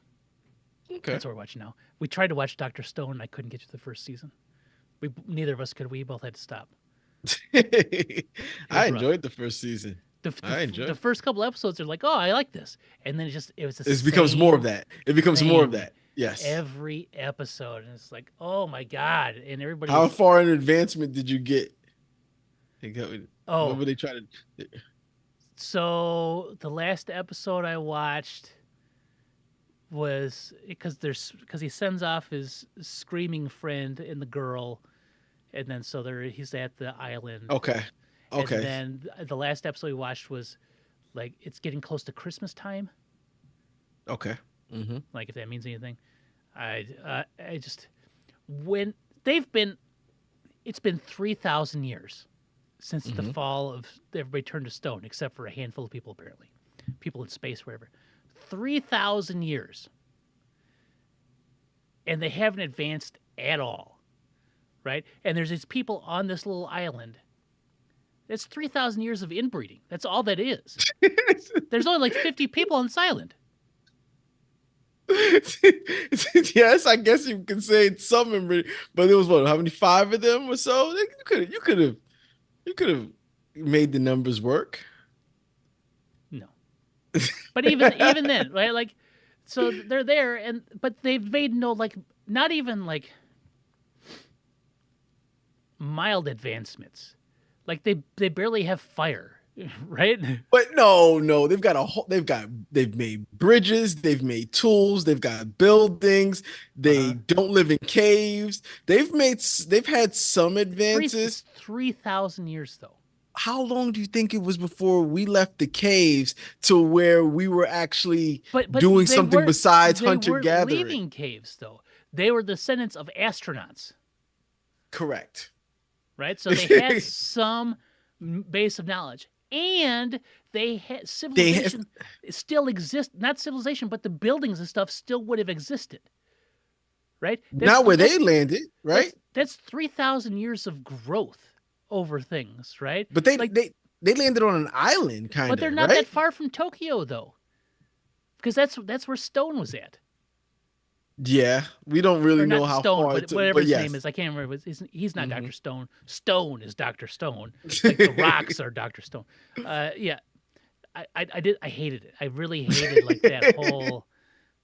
Okay. That's what we're watching now. We tried to watch Dr. Stone. And I couldn't get to the first season. Neither of us could. We both had to stop. I rough. enjoyed the first season. The, I the, enjoyed the it. first couple episodes are like, oh, I like this, and then it was the It becomes more of same that. It becomes more of thing that. Yes. every episode, and it's like, oh my god, and everybody How was far in advancement did you get? What oh. were they trying to? So the last episode I watched was because he sends off his screaming friend and the girl, and then so he's at the island. Okay. Okay. And then the last episode we watched was like it's getting close to Christmas time. Okay. Mm-hmm. Like if that means anything, I just when they've been, it's been 3,000 years since the fall of everybody turned to stone, except for a handful of people apparently, people in space, wherever. 3,000 years, and they haven't advanced at all, right? And there's these people on this little island. It's 3,000 years of inbreeding. That's all that is. There's only like 50 people on this island. Yes, I guess you can say it's some memory, but there was what? How many? 5 of them or so? You could have made the numbers work. No, but even then, right? Like, so they're there, but they've made no like, not even like mild advancements. Like they barely have fire, right? But no, they've made bridges, they've made tools, they've got buildings, they don't live in caves. They've had some advances. 3,000 years though. How long do you think it was before we left the caves to where we were actually doing something besides hunter gathering? Leaving caves though. They were descendants of astronauts. Correct. Right? So they had some base of knowledge. And they had civilization still exists. Not civilization, but the buildings and stuff still would have existed. Right? Not where they landed, right? That's 3,000 years of growth over things, right? But they landed on an island, kind of. But they're not that far from Tokyo, though, because that's where Stone was at. Yeah, we don't really know how Stone, far. But whatever his name is, I can't remember. He's not Dr. Stone. Stone is Dr. Stone. Like the rocks are Dr. Stone. Yeah, I hated it. I really hated like that whole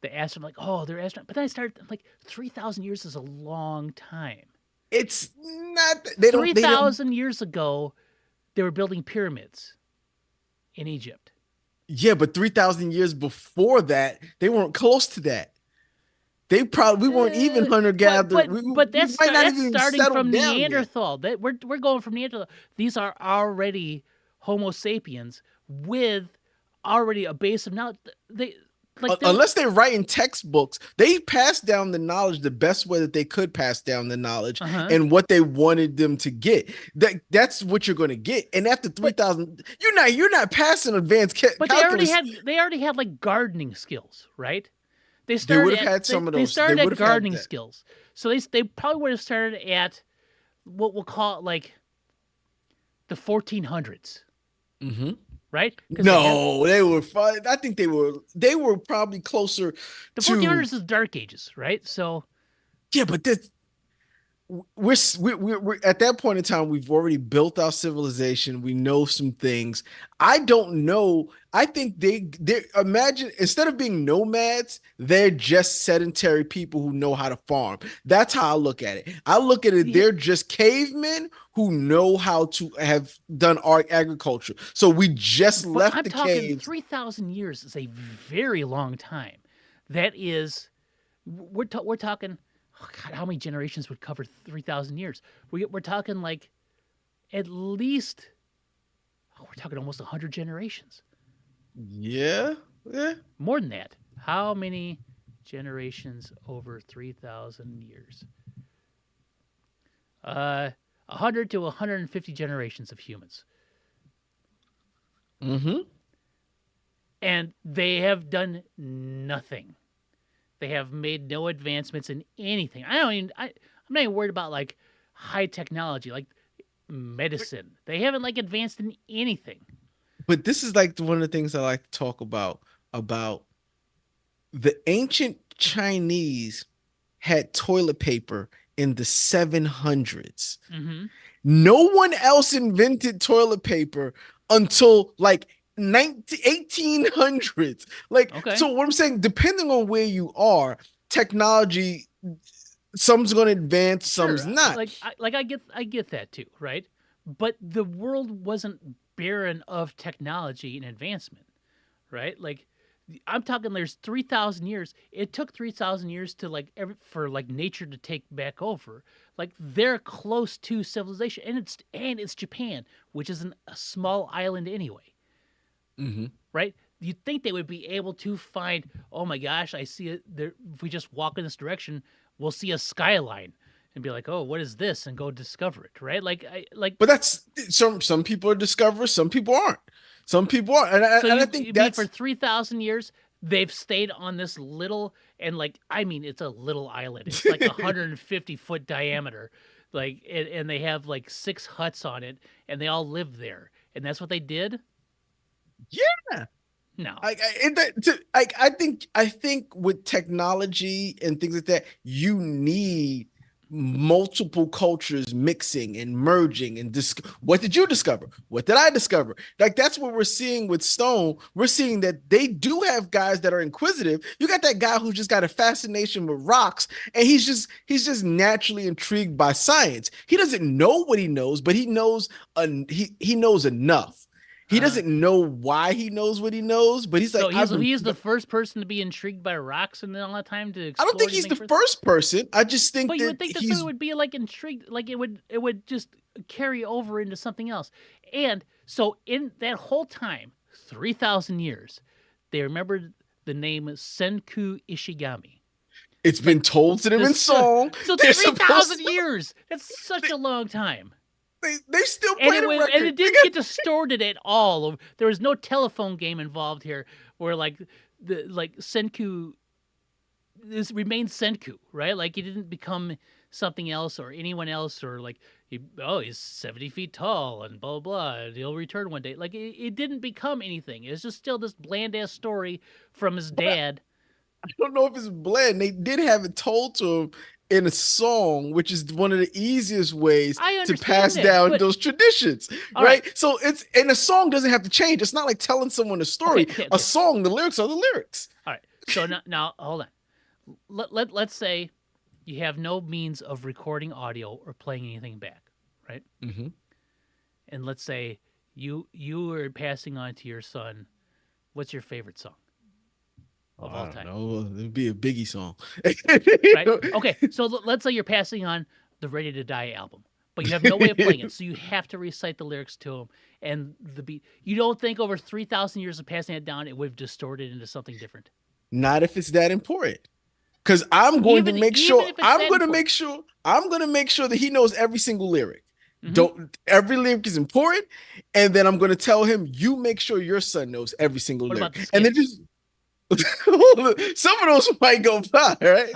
the astronaut. Like, oh, they're astronaut. But then I started like 3,000 years is a long time. It's not. 3,000 years ago, they were building pyramids in Egypt. Yeah, but 3,000 years before that, they weren't close to that. We weren't even hunter gatherer. But that's starting from Neanderthal. We're going from Neanderthal. These are already Homo sapiens with already a base of knowledge. They like there. Unless they're writing textbooks, they passed down the knowledge the best way that they could pass down the knowledge Uh-huh. and what they wanted them to get. That's what you're going to get. And after But 3,000, you're not passing advanced but calculus. they already had like gardening skills, right? They would have had some of They those. They started would at have had gardening that. skills. So they probably would have started at what we'll call it like the 1400s, Mm-hmm. right? Because No, they were fine. I think they were probably closer the to 1400s is Dark Ages, right? So yeah, but this we're at that point in time we've already built our civilization. We know some things. I don't know. I think they imagine instead of being nomads, they're just sedentary people who know how to farm. That's how I look at it. I look at it, yeah, they're just cavemen who know how to have done art agriculture. So we just but left I'm the talking caves. 3,000 years is a very long time. That is, we're talking. Oh God, how many generations would cover 3,000 years? We're talking like at least. Oh, we're talking almost 100 generations. Yeah, yeah. More than that. How many generations over 3,000 years? 100 to 150 generations of humans. Mm-hmm. And they have done nothing. They have made no advancements in anything. I'm not even worried about like high technology, like medicine. They haven't like advanced in anything. But this is like one of the things I like to talk about the ancient Chinese had toilet paper in the 700s. Mm-hmm. No one else invented toilet paper until like 1800s. Like, Okay. so what I'm saying, depending on where you are, technology, some's going to advance, Sure. some's not. I get that too, right? But the world wasn't barren of technology and advancement, right? Like I'm talking there's 3,000 years. It took 3,000 years to for like nature to take back over. Like they're close to civilization and it's Japan, which is a small island anyway, Mm-hmm. right? You'd think they would be able to find, oh my gosh, I see it there. If we just walk in this direction, we'll see a skyline and be like, oh, what is this? And go discover it, right? But that's some people are discoverers, some people aren't. Some people are, and I think You mean for that's 3,000 years they've stayed on this little and I mean it's a little island. It's like 150-foot diameter, and they have like 6 huts on it, and they all live there, and that's what they did. yeah. No, I think with technology and things like that, you need multiple cultures mixing and merging and what did you discover? What did I discover? Like that's what we're seeing with Stone. We're seeing that they do have guys that are inquisitive. You got that guy who just got a fascination with rocks, and he's just naturally intrigued by science. He doesn't know what he knows, but he knows enough. He uh, doesn't know why he knows what he knows, but he's like, so he's the first person to be intrigued by rocks and all that time to I don't explore think he's anything the further. first person. I just think But you that would think that he's somebody would be like intrigued, like it would just carry over into something else. And so in that whole time, 3,000 years, they remembered the name Senku Ishigami. it's been Like told to them in this, song. so They're 3,000 supposed to, years. That's such a long time. they still And play the and record. it didn't get distorted at all. There was no telephone game involved here, where like Senku this remains Senku, right? Like he didn't become something else or anyone else, or like he's 70 feet tall and blah blah blah. And he'll return one day. Like it didn't become anything. It's just still this bland ass story from his But dad. I don't know if it's blend. They did have it told to him in a song, which is one of the easiest ways I to understand pass that, down but those traditions, all right, right? So it's and a song doesn't have to change. It's not like telling someone a okay, story. okay, A okay, song, the lyrics are the lyrics. all right. So now hold on. Let's say you have no means of recording audio or playing anything back, right? Mm-hmm. And let's say you are passing on to your son, what's your favorite song Oh, of I all don't time? know. It'd be a Biggie song. Right? Okay, so let's say you're passing on the Ready to Die album. but you have no way of playing it, so you have to recite the lyrics to them. And the beat. You don't think over 3,000 years of passing it down, it would have distorted into something different? Not if it's that important. Because I'm going to make Even sure if it's that important. I'm going to make sure that he knows every single lyric. Mm-hmm. Don't Every lyric is important, and then I'm going to tell him you make sure your son knows every single What lyric, about the and then skits? just some of those might go by, right?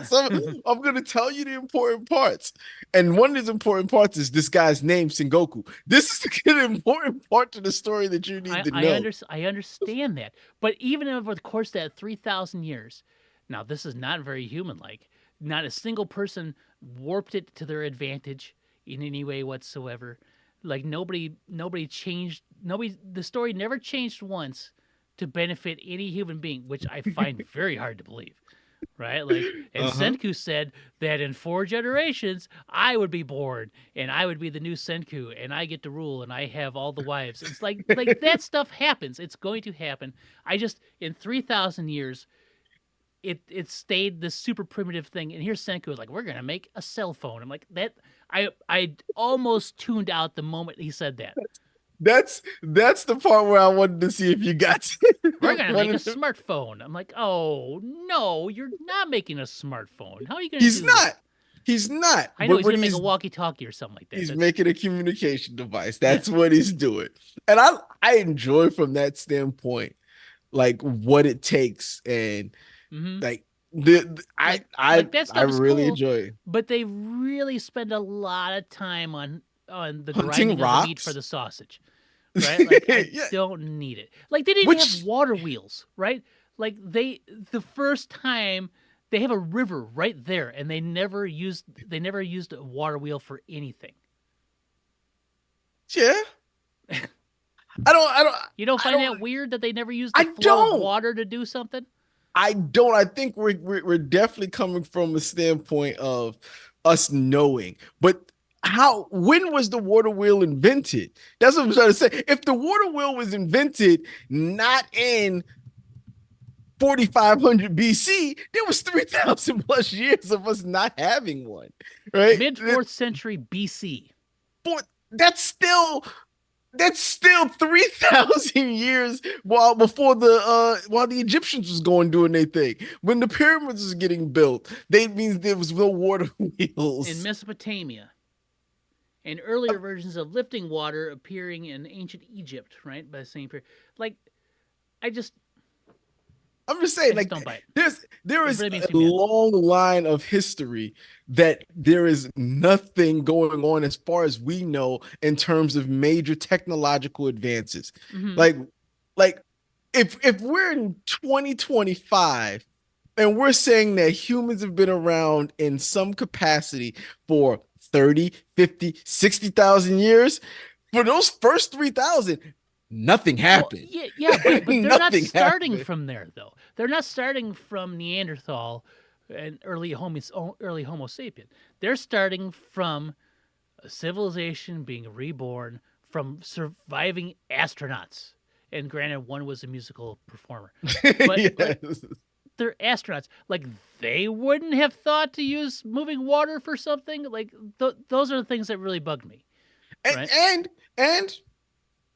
I'm going to tell you the important parts, and one of these important parts is this guy's name, Sengoku. This is the important part to the story that you need to know. I understand that, but even over the course of that 3,000 years, now this is not very human-like. Not a single person warped it to their advantage in any way whatsoever. Like nobody changed. Nobody. The story never changed once to benefit any human being, which I find very hard to believe. Right? Like, and Uh-huh. Senku said that in 4 generations, I would be born and I would be the new Senku and I get to rule and I have all the wives. It's like that stuff happens. It's going to happen. I just, in 3,000 years, it stayed this super primitive thing. And here's Senku like, we're going to make a cell phone. I'm like, that, I almost tuned out the moment he said that. That's the part where I wanted to see if you got We're gonna make one a of them. smartphone. I'm like, oh no, you're not making a smartphone. How are you gonna He's do this? not. He's not. I know But he's what gonna make a walkie-talkie or something like that. he's That's making a communication device. That's what he's doing. And I enjoy from that standpoint, like what it takes and mm-hmm. like the That I stuff is really cool, enjoy it. but they really spend a lot of time on the Hunting grinding of the meat for rocks. the sausage, right? Like I Yeah. don't need it. Like they didn't have Which water wheels, right? Like the first time they have a river right there, and they never used a water wheel for anything. yeah. You don't I find don't that weird that they never used the I flow of don't. water to do something? I don't. I think we're definitely coming from a standpoint of us knowing, but how? When was the water wheel invented? That's what I'm trying to say. If the water wheel was invented not in 4,500 BC, there was 3,000 plus years of us not having one, right? Mid 4th century BC. But that's still 3,000 years while the Egyptians was going doing their thing. When the pyramids was getting built, they means there was no water In wheels. Mesopotamia, and earlier versions of lifting water appearing in ancient Egypt, right? By the same period. Like, I just, I'm just I saying, just like don't buy it. there It is really a makes me mad. long line of history that there is nothing going on as far as we know in terms of major technological advances. Mm-hmm. Like like if we're in 2025 and we're saying that humans have been around in some capacity for 30, 50, 60,000 years, for those first 3,000, nothing Well, happened. yeah, but they're not Nothing starting happened. from there though. They're not starting from Neanderthal and early Homo sapien. They're starting from a civilization being reborn from surviving astronauts. And granted, one was a musical performer, but like Yes. they're astronauts. Like they wouldn't have thought to use moving water for something. Like those are the things that really bugged me. And Right? and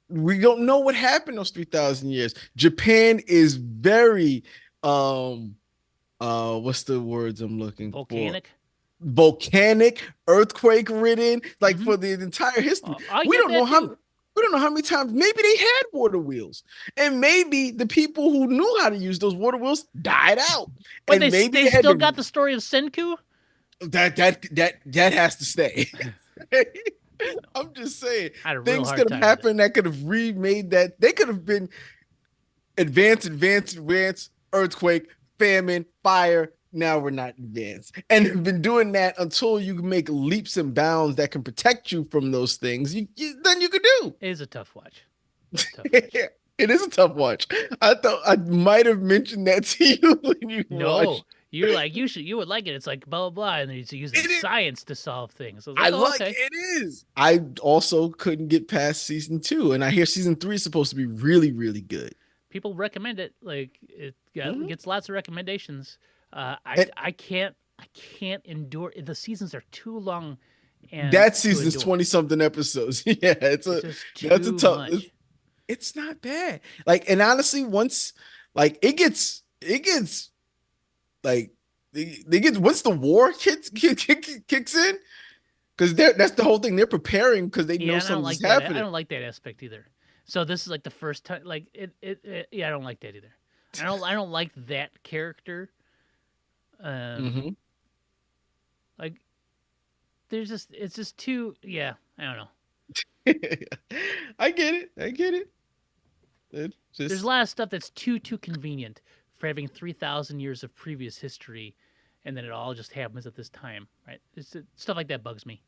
we don't know what happened those 3,000 years. Japan is very what's the words I'm looking for? Volcanic. Volcanic, earthquake ridden, like Mm-hmm. for the entire history. I We get don't know that how too. we don't know how many times maybe they had water wheels. And maybe the people who knew how to use those water wheels died out. But And maybe they they had still got to the story of Senku. that has to stay. No, I'm just saying I had a real things hard could have time with it. happened that could have remade that. They could have been advanced, earthquake, famine, fire. Now we're not advanced. And have been doing that until you make leaps and bounds that can protect you from those things. Then you could do. It is a tough watch. Tough watch. It is a tough watch. I thought I might have mentioned that to you when you No, watched. you're like you would like it. It's like blah blah blah, and then he's using It is. science to solve things. I was I like, oh like okay. it is. I also couldn't get past season 2, and I hear season 3 is supposed to be really, really good. People recommend it. Like Mhm. gets lots of recommendations. And I can't endure the seasons are too long, and That to season's endure. 20 something episodes. Yeah, It's just that's a too tough. much. It's not bad. Like, and honestly, once like it gets like they get once the war kicks in, because that's the whole thing. They're preparing because they know Yeah, and I don't something's like that. I happening. don't like that aspect either. So this is like the first time. Like yeah, I don't like that either. I don't like that character. Um, Hmm. like there's just it's just too. Yeah, I don't know. I get it. I get it. It's There's a just lot of stuff that's too convenient for having 3,000 years of previous history, and then it all just happens at this time, right? Stuff like that bugs me.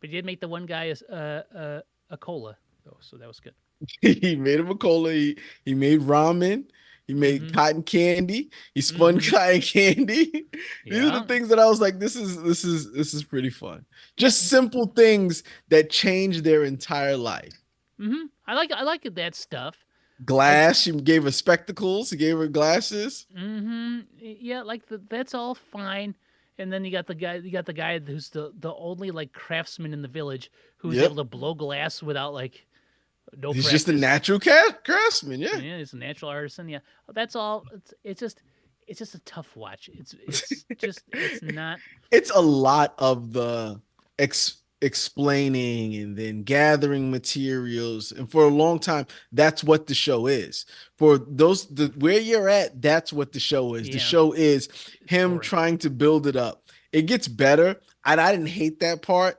But he did make the one guy a cola though, so that was good. he made him a cola. He made ramen. He made Mm-hmm. cotton candy. He spun Mm-hmm. cotton candy. These are the Yeah. things that I was like, this is pretty fun. Yeah. Just simple things that change their entire life. Mm-hmm. I like that stuff. Like Glass. She gave her spectacles. He gave her glasses. mm-hmm. Yeah, like that's all fine. And then you got the guy who's the only like craftsman in the village who's able Yep. to blow glass without like no He's just a practice. natural craftsman. Yeah. Yeah, he's a natural artisan. Yeah, that's all. It's just a tough watch. It's not. It's a lot of the explaining and then gathering materials. And for a long time, that's what the show is. For those where you're at, that's what the show is. The Yeah, show is it's him boring. trying to build it up. It gets better. And I didn't hate that part.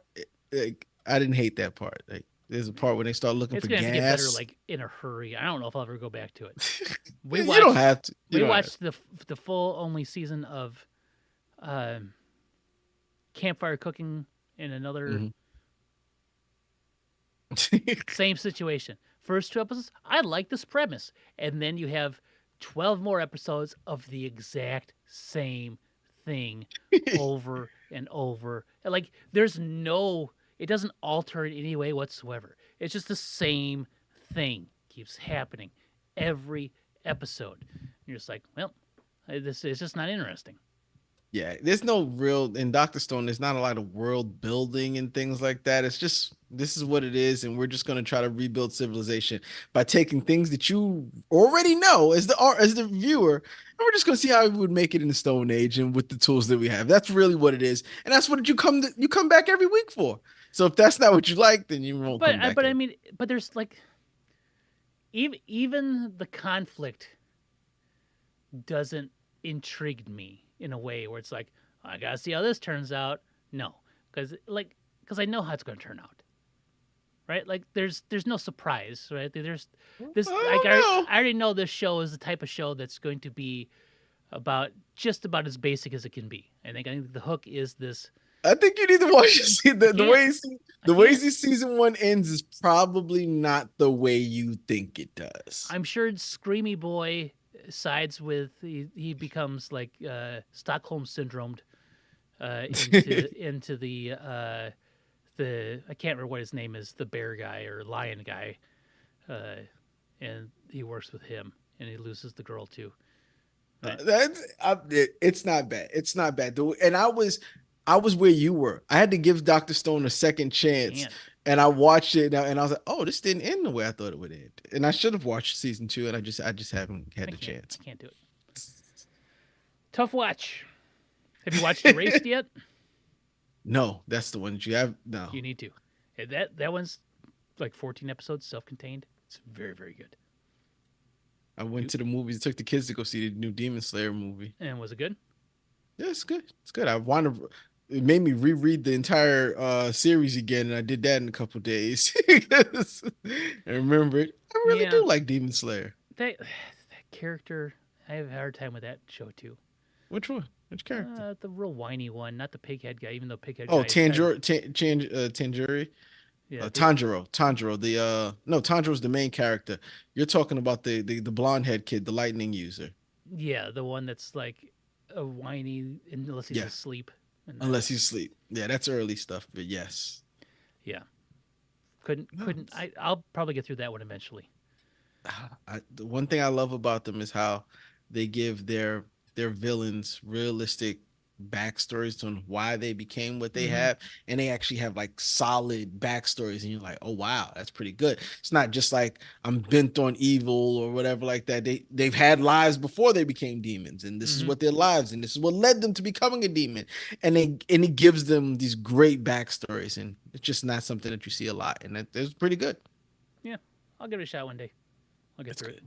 Like, I didn't hate that part. Like, there's a part when they start looking It's for gonna have to get better gas. like in a hurry. I don't know if I'll ever go back to it. We You don't watched have to. You we don't have watched the full only season of um, campfire cooking in another to. same situation. First two episodes, I like this premise, and then you have 12 more episodes of the exact same thing over and over. And like there's no it doesn't alter in any way whatsoever. It's just the same thing keeps happening every episode. And you're just like, well, this is just not interesting. Yeah, there's no real in Doctor Stone. There's not a lot of world building and things like that. It's just this is what it is, and we're just gonna try to rebuild civilization by taking things that you already know as the viewer, and we're just gonna see how we would make it in the Stone Age and with the tools that we have. That's really what it is, and that's what you come back every week for. So if that's not what you like, then you won't But come I back but I in. mean, but there's like even the conflict doesn't intrigue me in a way where it's like I gotta see how this turns out. No, because I know how it's gonna turn out, right? Like there's no surprise, right? There's I this like don't know. I already know this show is the type of show that's going to be about just about as basic as it can be. I think the hook is this. I think you need to watch I the can't. way I the way can't. season one ends is probably not the way you think it does. I'm sure Screamy Boy sides with he becomes like Stockholm syndromed into the I can't remember what his name is, the bear guy or lion guy, uh, and he works with him and he loses the girl too. Right? It's not bad. It's not bad. And I was where you were. I had to give Doctor Stone a second I chance, can't. and I watched it, and I was like, oh, this didn't end the way I thought it would end. And I should have watched season two, and I just haven't had I the can't. chance. I can't do it. Tough watch. Have you watched Erased yet? No, that's the one that you have. No, You need to. That one's like 14 episodes, self-contained. It's very very good. I went You to the movies, took the kids to go see the new Demon Slayer movie. and was it good? Yeah, it's good. It's good. I want to. It made me reread the entire series again, and I did that in a couple days. I remember it. I really Yeah, do like Demon Slayer. that character. I have a hard time with that show too. Which one? Which character? The real whiny one, not the pighead guy. Even though pighead Oh, guy is kind of Tanjiro, yeah. Tanjiro. The no, Tanjiro's the main character. You're talking about the blonde head kid, the lightning user. Yeah, the one that's like a whiny unless he's Yeah, asleep. And unless he's asleep. Yeah, that's early stuff. But yes, yeah, couldn't no, couldn't. I'll probably get through that one eventually. the one thing I love about them is how they give their villains realistic backstories on why they became what they Mm-hmm. have, and they actually have like solid backstories, and you're like, oh wow, that's pretty good. It's not just like I'm bent on evil or whatever like that. They've had lives before they became demons, and this is Mm-hmm. what their lives, and this is what led them to becoming a demon, and he gives them these great backstories, and it's just not something that you see a lot, and it's pretty good. Yeah, I'll give it a shot one day. I'll get It's through it.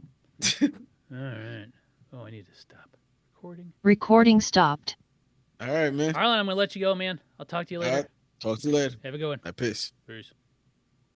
good. All right. Oh, I need to stop recording. Recording stopped. All right, man. Harlan, I'm gonna let you go, man. I'll talk to you All later. right. Talk to you later. Have a good one. I piss. Peace.